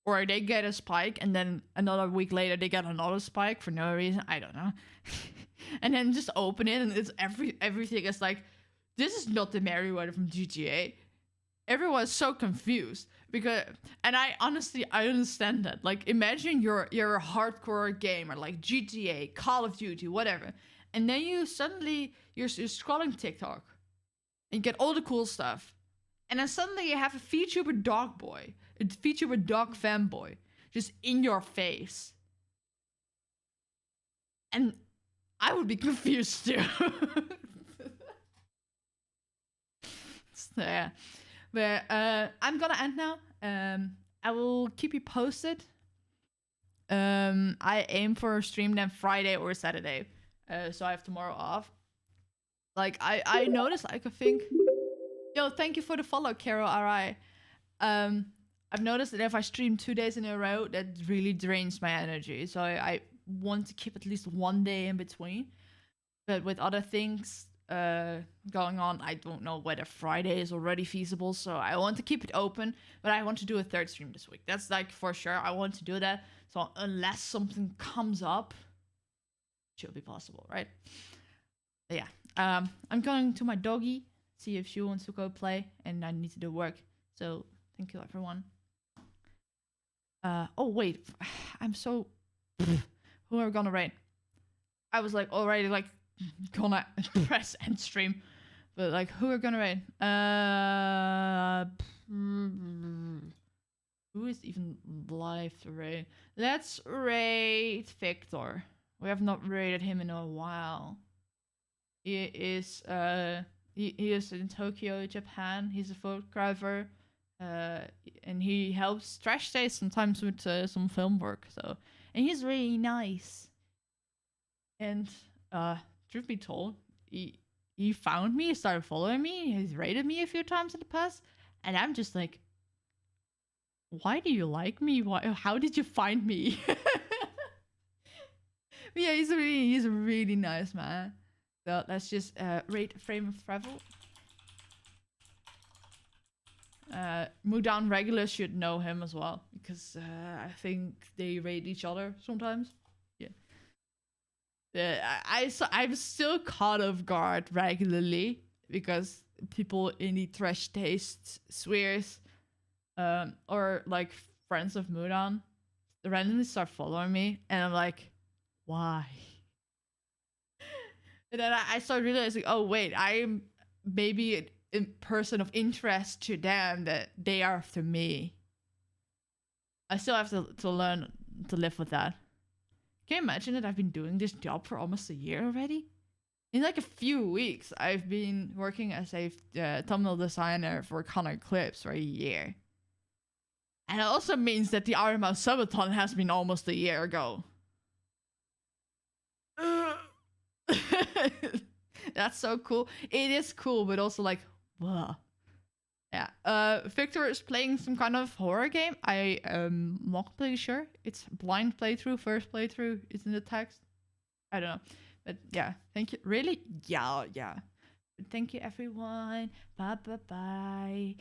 Or they get a spike and then another week later they get another spike for no reason. I don't know. And then just open it and it's everything is like, this is not the Merryweather from GTA. Everyone's so confused because, and I understand that. Like, imagine you're a hardcore gamer like GTA, Call of Duty, whatever, and then you're scrolling TikTok and you get all the cool stuff, and then suddenly you have a VTuber dog boy, a VTuber dog fanboy, just in your face, and I would be confused too. So, yeah. But I'm gonna end now. I will keep you posted. I aim for a stream then Friday or Saturday. So I have tomorrow off. Like, I noticed, like, I think... Yo, thank you for the follow, Carol RI. I've noticed that if I stream 2 days in a row, that really drains my energy. So I want to keep at least one day in between. But with other things going on, I don't know whether Friday is already feasible. So I want to keep it open, but I want to do a third stream this week. That's like for sure. I want to do that. So unless something comes up, it should be possible, right? But yeah, I'm going to my doggy, see if she wants to go play, and I need to do work. So thank you, everyone. Oh wait, I'm so... Who are we gonna rate? I was like already like gonna press end stream, but like, who are gonna rate? Who is even live to rate? Let's rate Victor. We have not rated him in a while. He is he is in Tokyo, Japan. He's a photographer, and he helps Trash Taste sometimes with some film work. So, and he's really nice. And truth be told, he found me, started following me, he's rated me a few times in the past, and I'm just like, why do you like me? How did you find me? Yeah, he's a really nice man. So let's just rate frame of travel. Mudan regulars should know him as well, because I think they raid each other sometimes. Yeah. I'm still caught off guard regularly because people in the trash taste spheres, or like friends of Mudan, randomly start following me, and I'm like, why? And then I start realizing, oh wait, I'm maybe a person of interest to them that they are after me. I still have to learn to live with that. Can you imagine that I've been doing this job for almost a year already? In like a few weeks, I've been working as a thumbnail designer for Connor Clips for a year. And it also means that the Iron Mouse Subathon has been almost a year ago. That's so cool. It is cool, but also like, whoa. Yeah. Victor is playing some kind of horror game. I am not pretty sure. It's blind playthrough, first playthrough. It's in the text. I don't know. But yeah, thank you. Really? Yeah. Thank you, everyone. Bye.